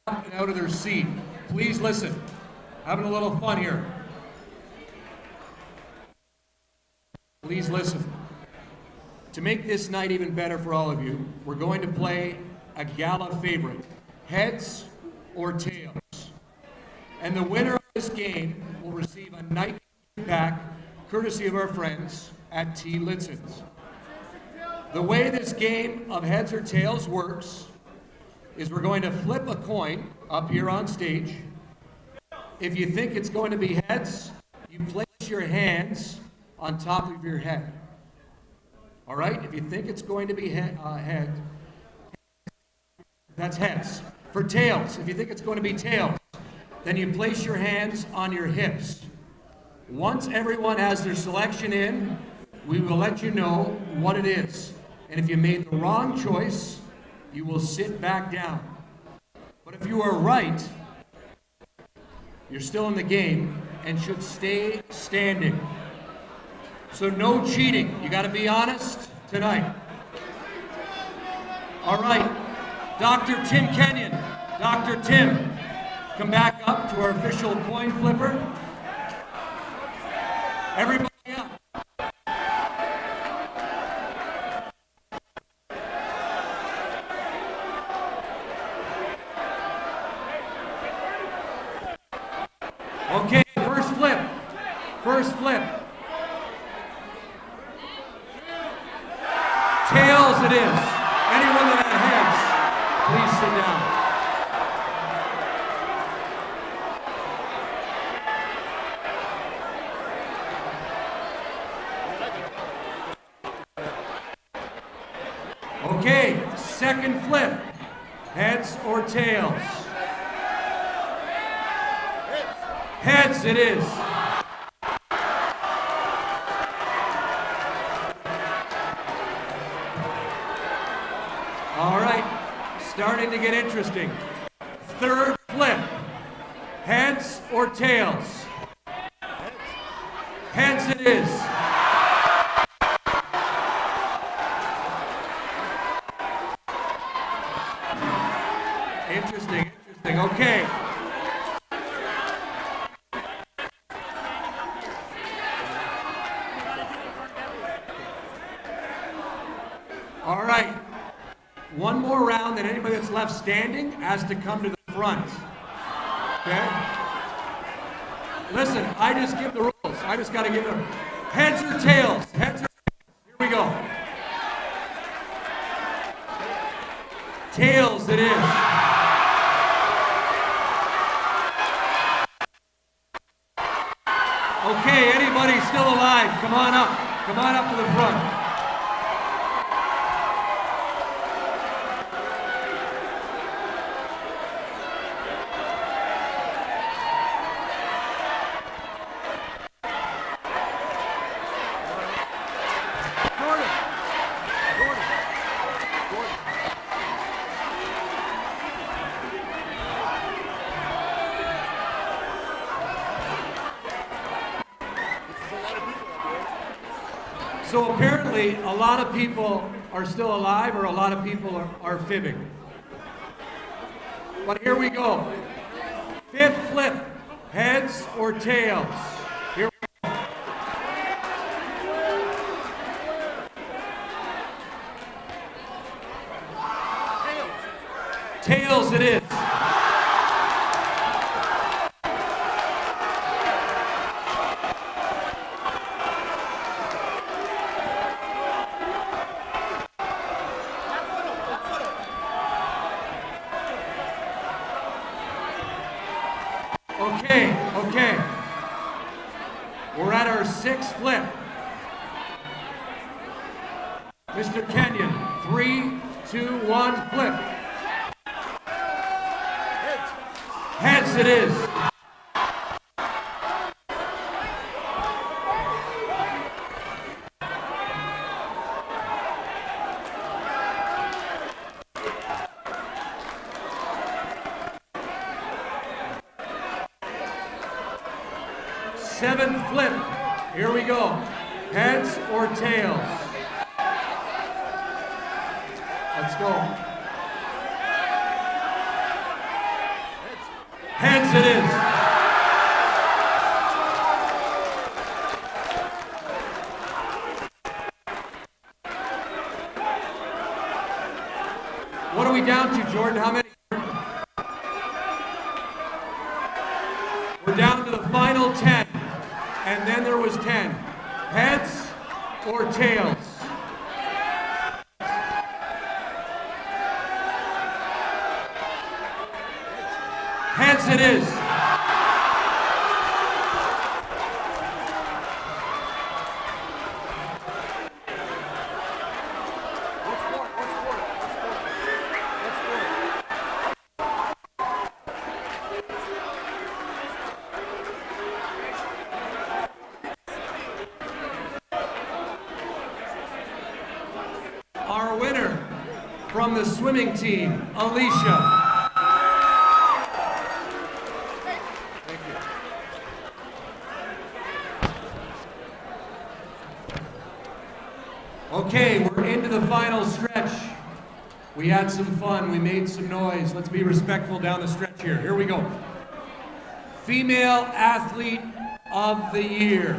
out of their seat. Please listen. Having a little fun here. Please listen. To make this night even better for all of you, we're going to play a Gala favorite, heads or tails. And the winner of this game will receive a Nike pack courtesy of our friends at T. Litson's. The way this game of heads or tails works is we're going to flip a coin up here on stage. If you think it's going to be heads, you place your hands on top of your head. All right? If you think it's going to be head, that's heads. For tails, if you think it's going to be tails, then you place your hands on your hips. Once everyone has their selection in, we will let you know what it is. And if you made the wrong choice, you will sit back down. But if you are right, you're still in the game and should stay standing. So no cheating. You got to be honest tonight. All right, Dr. Tim Kenyon. Dr. Tim, come back up to our official coin flipper. Everybody up. Okay, first flip. First flip. Tails it is. Anyone that had heads, please sit down. Okay, second flip. Heads or tails? Heads it is. All right, starting to get interesting. Third flip. Heads or tails? Heads it is. Interesting, interesting. Okay. All right. One more round, and anybody that's left standing has to come to the front. Okay? Listen, I just give the rules. I just got to give them heads or tails. Heads or tails. Here we go. Tails it is. Okay, anybody still alive, come on up. Come on up to the front. So apparently, a lot of people are still alive, or a lot of people are fibbing. But here we go. Fifth flip, heads or tails? Here we go. Tails it is. Okay. We're at our sixth flip. Mr. Kenyon, 3, 2, 1, flip. Heads it is. Seventh flip. Here we go. Heads or tails? Let's go. Heads it is. What are we down to, Jordan? How many? We're down to the final 10. And then there was 10. Heads or tails? Heads it is. from the swimming team, Alicia. Okay, we're into the final stretch. We had some fun, we made some noise. Let's be respectful down the stretch here. Here we go. Female Athlete of the Year.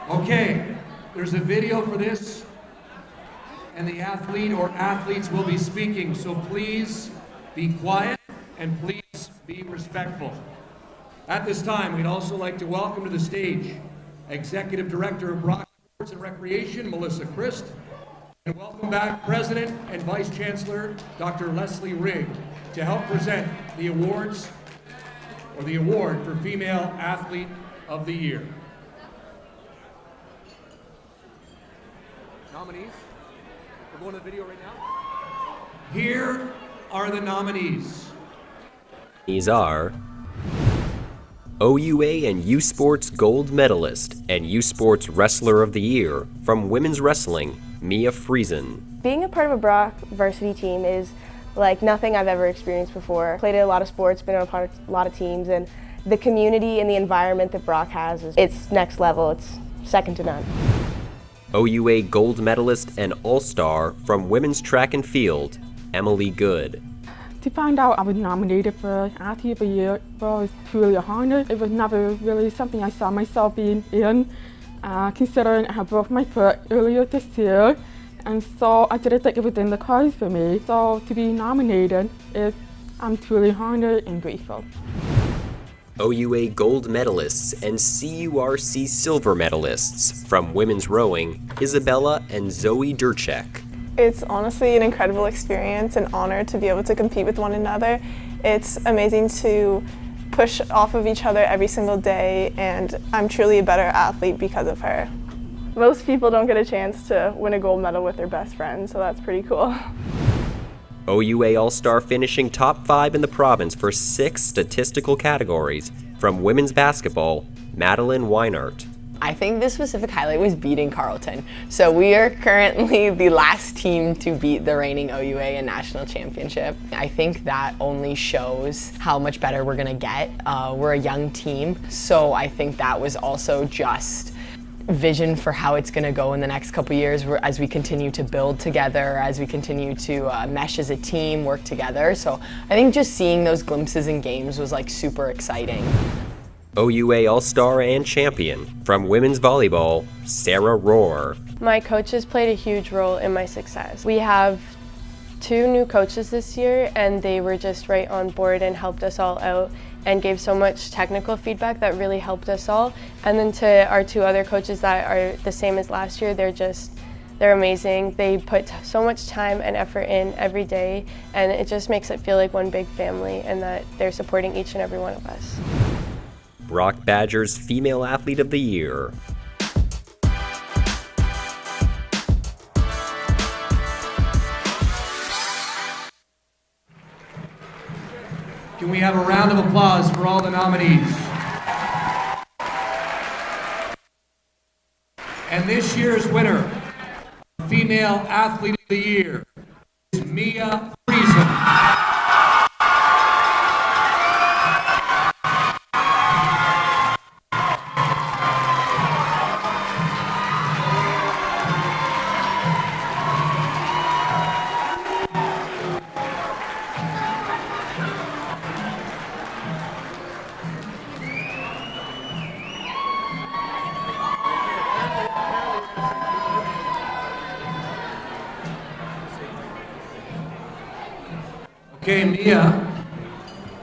Okay, there's a video for this, and the athlete or athletes will be speaking, so please be quiet and please be respectful. At this time, we'd also like to welcome to the stage Executive Director of Brocktv Sports and Recreation, Melissa Christ, and welcome back President and Vice Chancellor, Dr. Leslie Rigg, to help present the awards, or the award for Female Athlete of the Year. Nominees? We're going to the video right now. Here are the nominees. These are OUA and U Sports Gold Medalist and U Sports Wrestler of the Year from Women's Wrestling, Mia Friesen. Being a part of a Brock varsity team is like nothing I've ever experienced before. Played in a lot of sports, been on a part of a lot of teams, and the community and the environment that Brock has, it's next level. It's second to none. OUA Gold Medalist and All-Star from Women's Track and Field, Emily Good. To find out I was nominated for Athlete of the Year was truly a honor. It was never really something I saw myself being in, considering I had broke my foot earlier this year, and so I didn't think it was in the cards for me. So to be nominated, I'm truly honored and grateful. OUA Gold Medalists and CURC Silver Medalists from Women's Rowing, Isabella and Zoe Durchek. It's honestly an incredible experience, an honor to be able to compete with one another. It's amazing to push off of each other every single day, and I'm truly a better athlete because of her. Most people don't get a chance to win a gold medal with their best friend, so that's pretty cool. OUA All-Star finishing top 5 in the province for 6 statistical categories from women's basketball, Madeline Weinart. I think the specific highlight was beating Carleton. So we are currently the last team to beat the reigning OUA and national championship. I think that only shows how much better we're gonna get. We're a young team, so I think that was also just vision for how it's gonna go in the next couple years as we continue to build together, as we continue to mesh as a team, work together. So I think just seeing those glimpses in games was like super exciting. OUA All-Star and Champion from women's volleyball, Sarah Rohr. My coaches played a huge role in my success. We have 2 new coaches this year, and they were just right on board and helped us all out and gave so much technical feedback that really helped us all. And then to our 2 other coaches that are the same as last year, they're amazing. They put so much time and effort in every day, and it just makes it feel like one big family and that they're supporting each and every one of us. Brock Badgers Female Athlete of the Year. Can we have a round of applause for all the nominees? And this year's winner, Female Athlete of the Year, is Mia Friesen. Okay, Mia,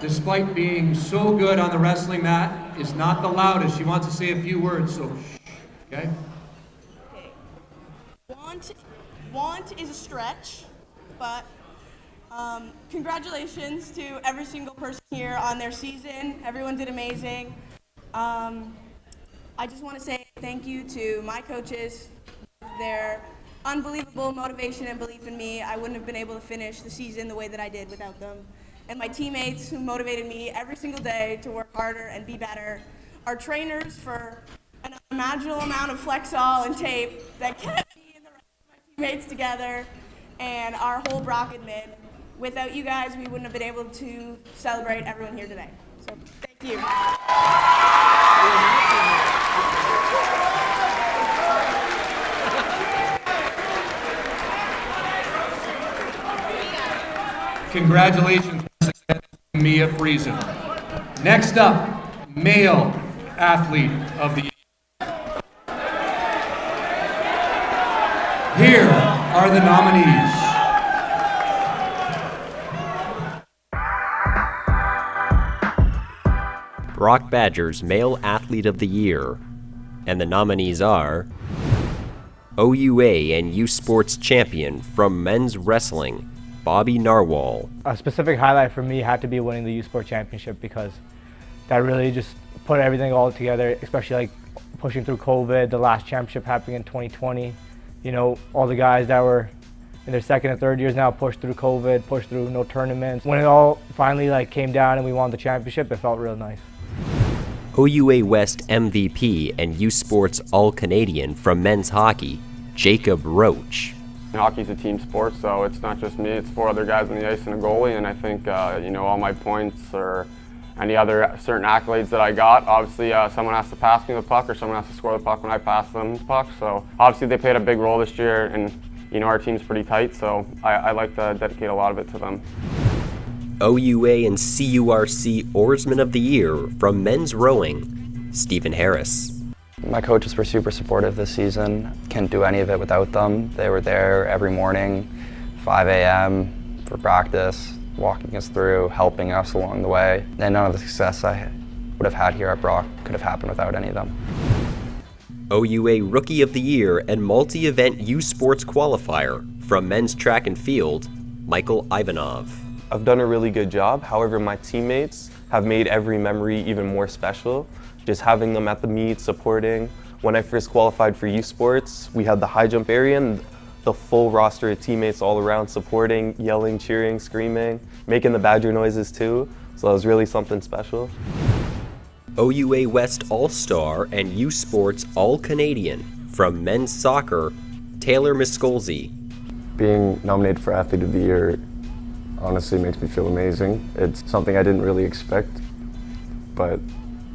despite being so good on the wrestling mat, is not the loudest. She wants to say a few words, so shh, okay? Want is a stretch, but congratulations to every single person here on their season. Everyone did amazing. I just want to say thank you to my coaches, their unbelievable motivation and belief in me. I wouldn't have been able to finish the season the way that I did without them. And my teammates who motivated me every single day to work harder and be better. Our trainers for an unimaginable amount of Flexol and tape that kept me and the rest of my teammates together and our whole Brock admin. Without you guys, we wouldn't have been able to celebrate everyone here today. So thank you. Congratulations, Mia Friesen. Next up, male athlete of the year. Here are the nominees. Brock Badgers Male Athlete of the Year. And the nominees are OUA and U Sports Champion from Men's Wrestling, Bobby Narwhal. A specific highlight for me had to be winning the U Sport Championship because that really just put everything all together, especially like pushing through COVID, the last championship happening in 2020. You know, all the guys that were in their second and third years now pushed through COVID, pushed through no tournaments. When it all finally like came down and we won the championship, it felt real nice. OUA West MVP and U Sports All-Canadian from men's hockey, Jacob Roach. Hockey's a team sport, so it's not just me, it's 4 other guys on the ice and a goalie, and I think, you know, all my points or any other certain accolades that I got, obviously someone has to pass me the puck or someone has to score the puck when I pass them the puck, so obviously they played a big role this year, and you know, our team's pretty tight, so I like to dedicate a lot of it to them. OUA and CURC Oarsman of the Year from men's rowing, Stephen Harris. My coaches were super supportive this season. Can't do any of it without them. They were there every morning, 5 a.m. for practice, walking us through, helping us along the way. And none of the success I would have had here at Brock could have happened without any of them. OUA Rookie of the Year and multi-event U Sports Qualifier from men's track and field, Michael Ivanov. I've done a really good job. However, my teammates have made every memory even more special. Just having them at the meet, supporting. When I first qualified for U Sports, we had the high jump area and the full roster of teammates all around supporting, yelling, cheering, screaming, making the Badger noises too. So that was really something special. OUA West All-Star and U Sports All-Canadian from men's soccer, Taylor Miskolzi. Being nominated for Athlete of the Year honestly makes me feel amazing. It's something I didn't really expect, but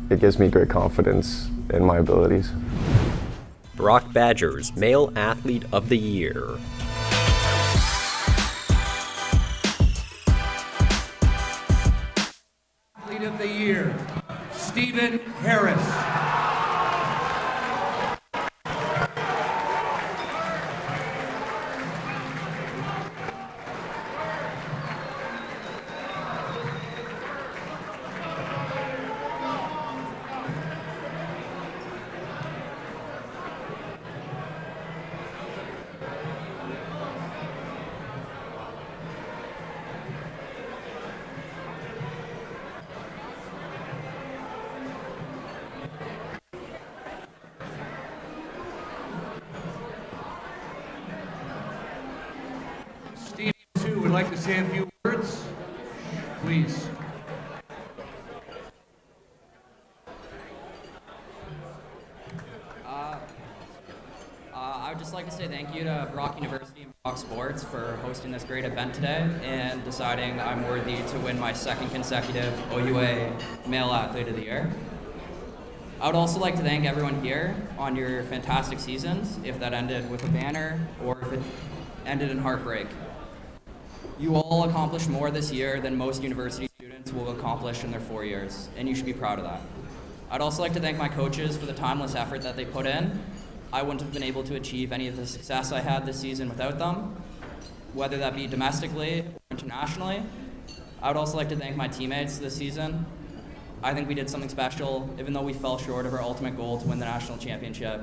it gives me great confidence in my abilities. Brock Badgers Male Athlete of the Year. Athlete of the Year, Stephen Harris. Steve, too, would like to say a few words, please. I would just like to say thank you to Brock University and Brock Sports for hosting this great event today and deciding I'm worthy to win my second consecutive OUA Male Athlete of the Year. I would also like to thank everyone here on your fantastic seasons, if that ended with a banner or if it ended in heartbreak. You all accomplished more this year than most university students will accomplish in their 4 years, and you should be proud of that. I'd also like to thank my coaches for the timeless effort that they put in. I wouldn't have been able to achieve any of the success I had this season without them, whether that be domestically or internationally. I would also like to thank my teammates this season. I think we did something special, even though we fell short of our ultimate goal to win the national championship.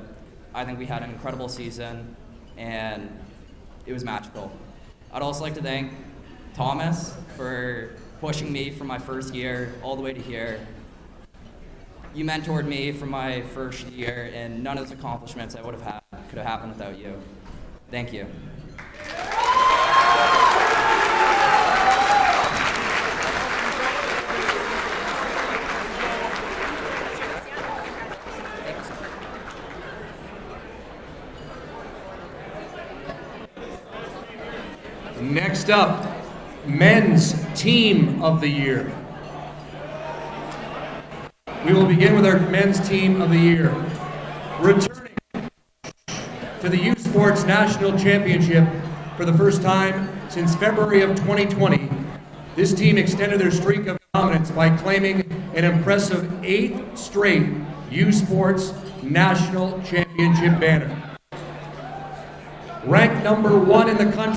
I think we had an incredible season, and it was magical. I'd also like to thank Thomas for pushing me from my first year all the way to here. You mentored me from my first year, and none of those accomplishments I would have had could have happened without you. Thank you. Next up, Men's Team of the Year. We will begin with our Men's Team of the Year. Returning to the U Sports National Championship for the first time since February of 2020, this team extended their streak of dominance by claiming an impressive 8th straight U Sports National Championship banner. Ranked number 1 in the country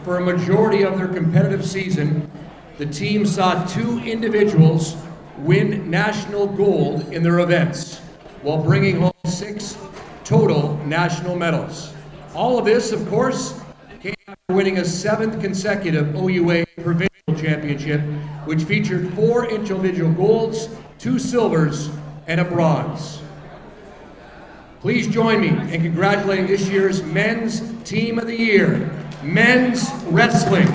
for a majority of their competitive season, the team saw 2 individuals win national gold in their events, while bringing home 6 total national medals. All of this, of course, came after winning a 7th consecutive OUA provincial championship, which featured 4 individual golds, 2 silvers, and a bronze. Please join me in congratulating this year's Men's Team of the Year, Men's Wrestling.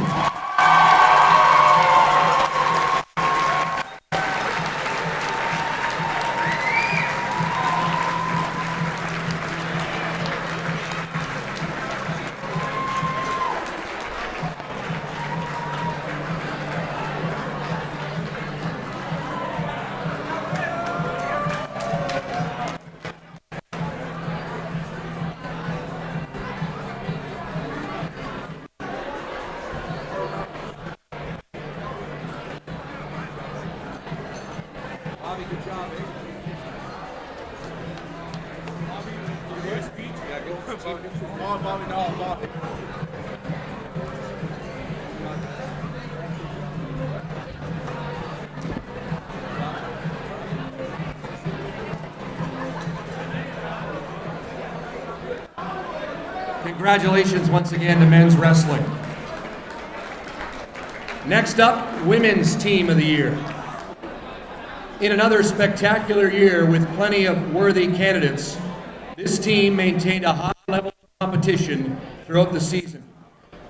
Bobby, good job, eh? Bobby, you gave a speech? Yeah, go on, Bobby. Oh, Bobby, no, Bobby. Congratulations once again to men's wrestling. Next up, Women's Team of the Year. In another spectacular year with plenty of worthy candidates, this team maintained a high level of competition throughout the season,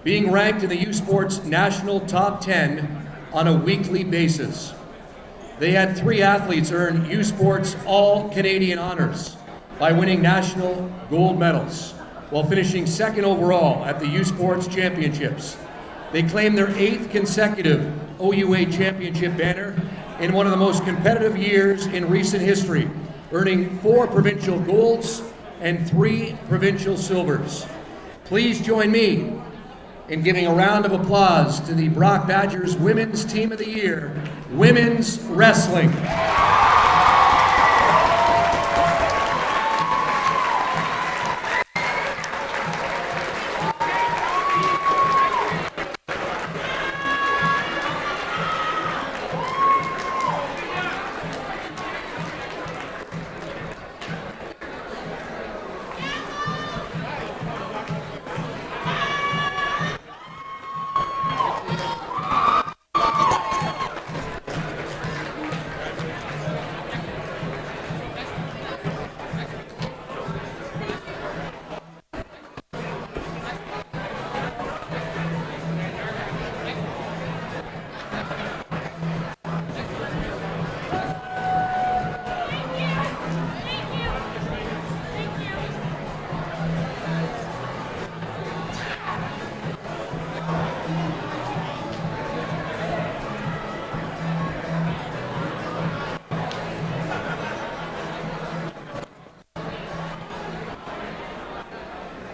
being ranked in the U Sports National Top 10 on a weekly basis. They had 3 athletes earn U Sports All-Canadian honors by winning national gold medals, while finishing 2nd overall at the U Sports Championships. They claimed their 8th consecutive OUA Championship banner in one of the most competitive years in recent history, earning 4 provincial golds and 3 provincial silvers. Please join me in giving a round of applause to the Brock Badgers Women's Team of the Year, Women's Wrestling.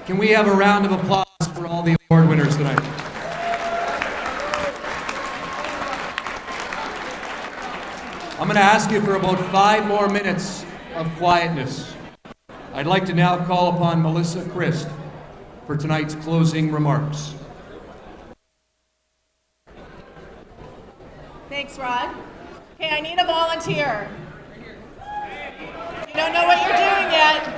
Can we have a round of applause for all the award winners tonight? I'm going to ask you for about 5 more minutes of quietness. I'd like to now call upon Melissa Christ for tonight's closing remarks. Thanks, Rod. Okay, I need a volunteer. You don't know what you're doing yet.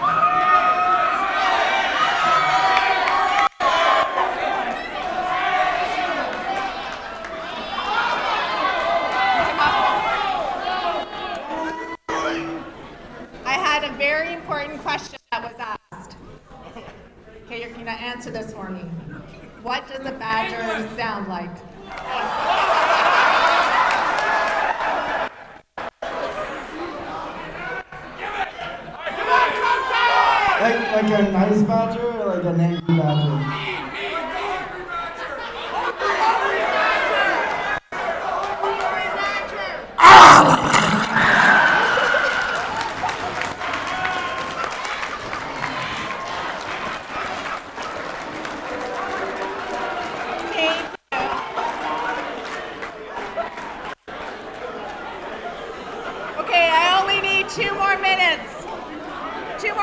Very important question that was asked. Okay, you're gonna answer this for me. What does a badger sound like? Like a nice badger or like an angry badger?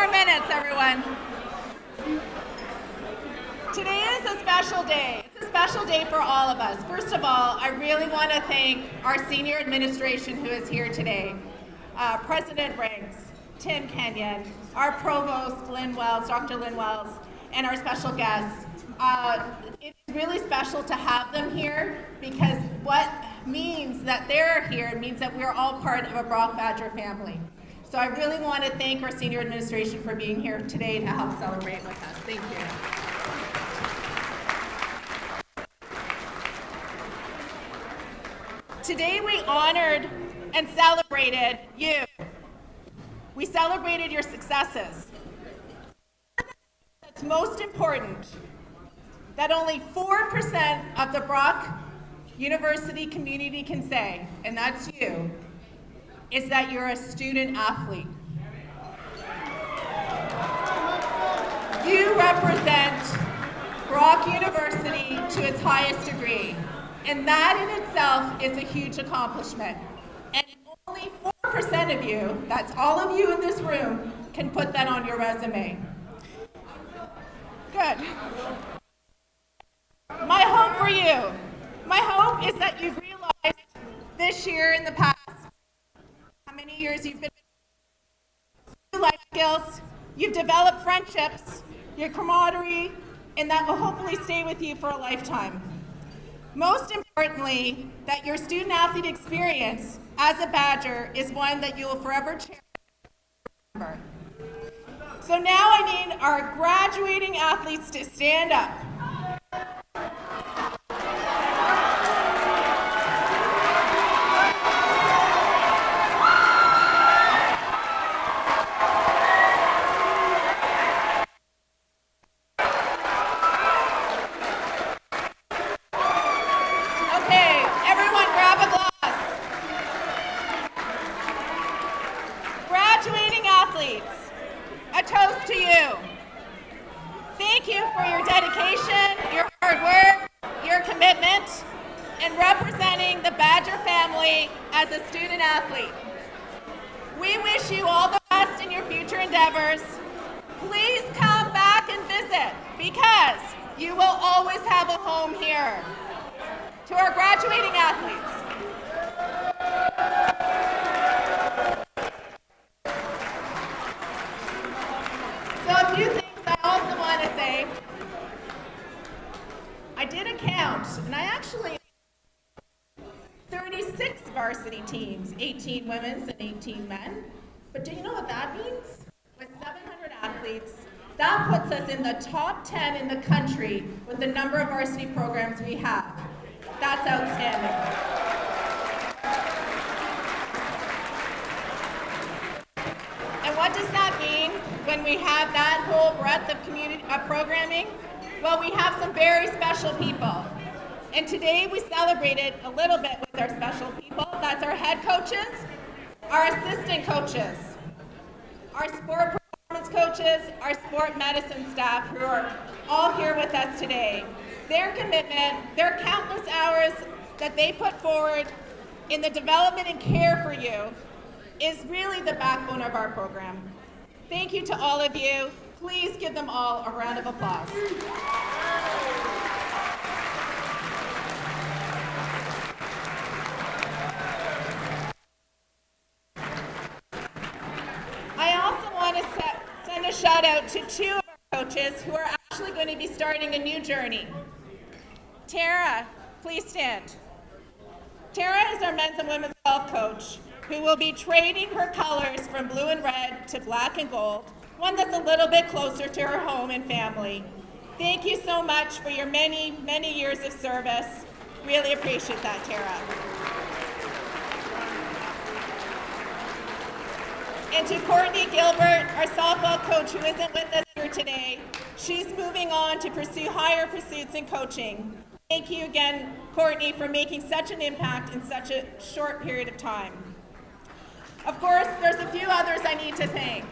more minutes, everyone. Today is a special day. It's a special day for all of us. First of all, I really want to thank our senior administration who is here today. President Riggs, Tim Kenyon, our provost, Lynn Wells, Dr. Lynn Wells, and our special guests. It's really special to have them here because what means that they're here means that we're all part of a Brock Badger family. So I really want to thank our senior administration for being here today to help celebrate with us. Thank you. Today we honored and celebrated you. We celebrated your successes. That's most important, that only 4% of the Brock University community can say, and that's you, is that you're a student athlete. You represent Brock University to its highest degree. And that in itself is a huge accomplishment. And only 4% of you, that's all of you in this room, can put that on your resume. Good. My hope for you, my hope is that you've realized this year in the past, how many years you've been life skills, you've developed friendships, your camaraderie, and that will hopefully stay with you for a lifetime. Most importantly, that your student-athlete experience as a Badger is one that you will forever cherish and remember. So now I need our graduating athletes to stand up. As a student athlete. We wish you all the best in your future endeavors. Please come back and visit because you will always have a home here. To our graduating athletes. So a few things I also want to say. I did a count, and I actually 36 varsity teams, 18 women's and 18 men. But do you know what that means? With 700 athletes, that puts us in the top 10 in the country with the number of varsity programs we have. That's outstanding. And what does that mean when we have that whole breadth of programming? Well, we have some very special people. And today we celebrated a little bit with our special people. That's our head coaches, our assistant coaches, our sport performance coaches, our sport medicine staff who are all here with us today. Their commitment, their countless hours that they put forward in the development and care for you is really the backbone of our program. Thank you to all of you. Please give them all a round of applause. Send a shout out to two of our coaches who are actually going to be starting a new journey. Tara, please stand. Tara is our men's and women's golf coach who will be trading her colors from blue and red to black and gold, one that's a little bit closer to her home and family. Thank you so much for your many, many years of service. Really appreciate that, Tara. And to Courtney Gilbert, our softball coach who isn't with us here today, she's moving on to pursue higher pursuits in coaching. Thank you again, Courtney, for making such an impact in such a short period of time. Of course, there's a few others I need to thank.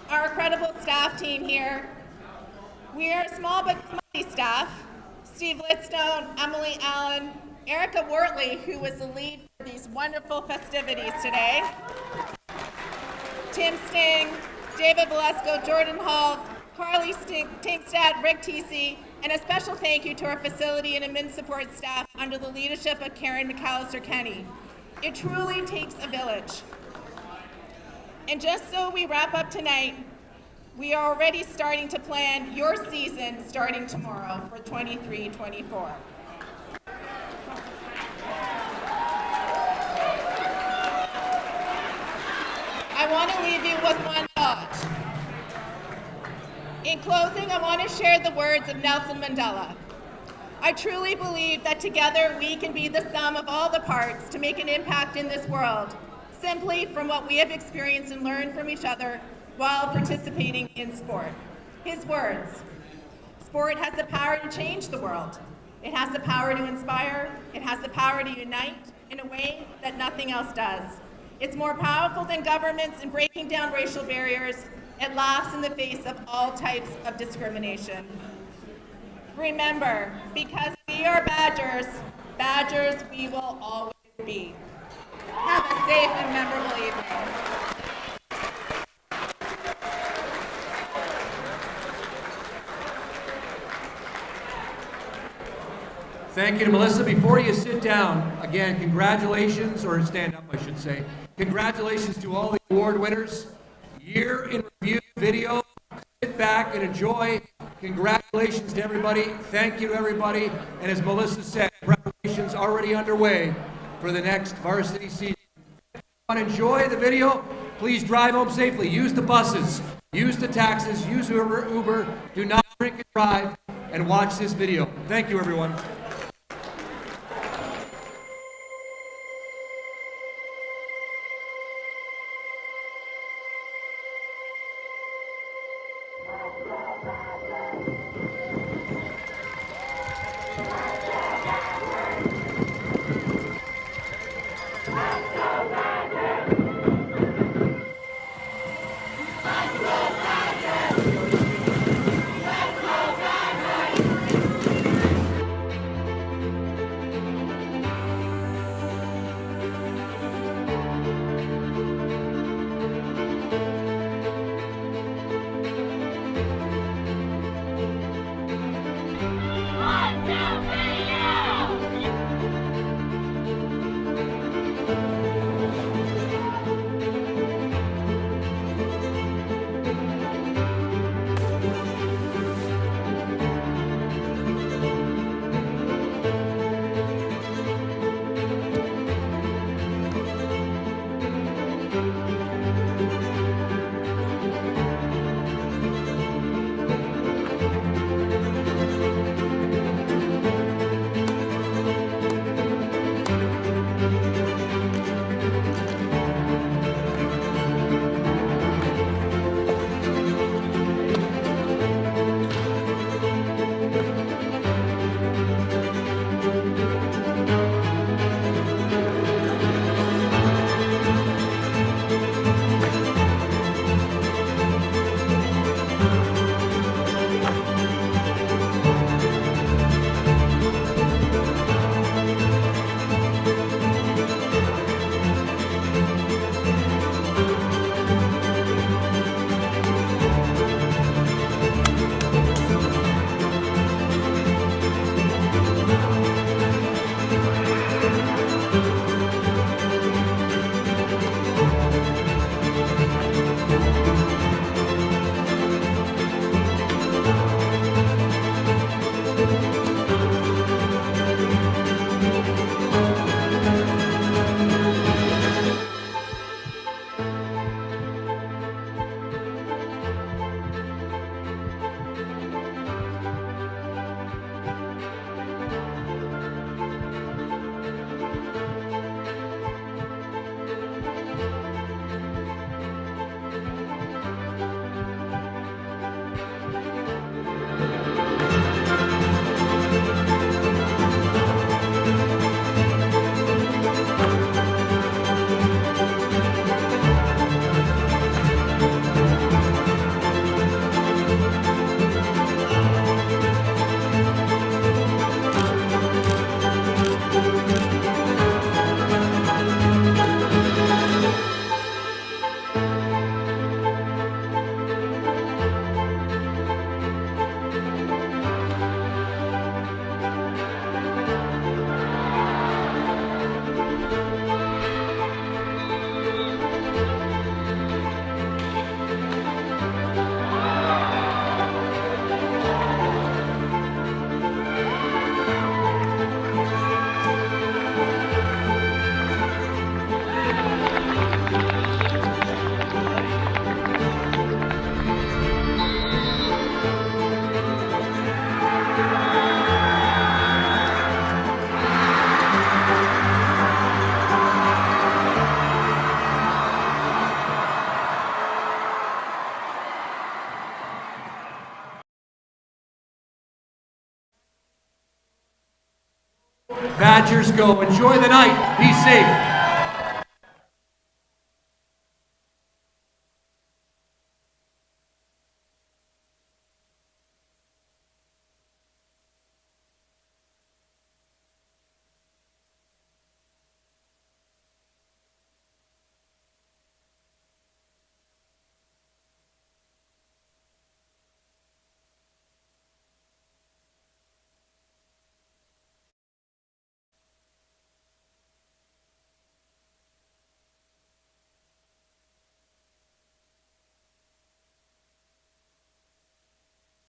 Our incredible staff team here. We are a small but mighty staff. Steve Litstone, Emily Allen, Erica Wortley, who was the lead for these wonderful festivities today. Tim Sting, David Valesco, Jordan Hall, Carly Tinkstad, Rick TC, and a special thank you to our facility and admin support staff under the leadership of Karen McAllister-Kenny. It truly takes a village. And just so we wrap up tonight, we are already starting to plan your season starting tomorrow for 23-24. I want to leave you with one thought. In closing, I want to share the words of Nelson Mandela. I truly believe that together we can be the sum of all the parts to make an impact in this world, simply from what we have experienced and learned from each other while participating in sport. His words: sport has the power to change the world. It has the power to inspire. It has the power to unite in a way that nothing else does. It's more powerful than governments in breaking down racial barriers. It laughs in the face of all types of discrimination. Remember, because we are Badgers, Badgers we will always be. Have a safe and memorable evening. Thank you to Melissa. Before you sit down, again, congratulations, or stand up, I should say. Congratulations to all the award winners. Year in review video. Sit back and enjoy. Congratulations to everybody. Thank you to everybody. And as Melissa said, preparations already underway for the next varsity season. If you want to enjoy the video, please drive home safely. Use the buses. Use the taxis. Use Uber. Do not drink and drive. And watch this video. Thank you, everyone. Badgers go. Enjoy the night. Be safe.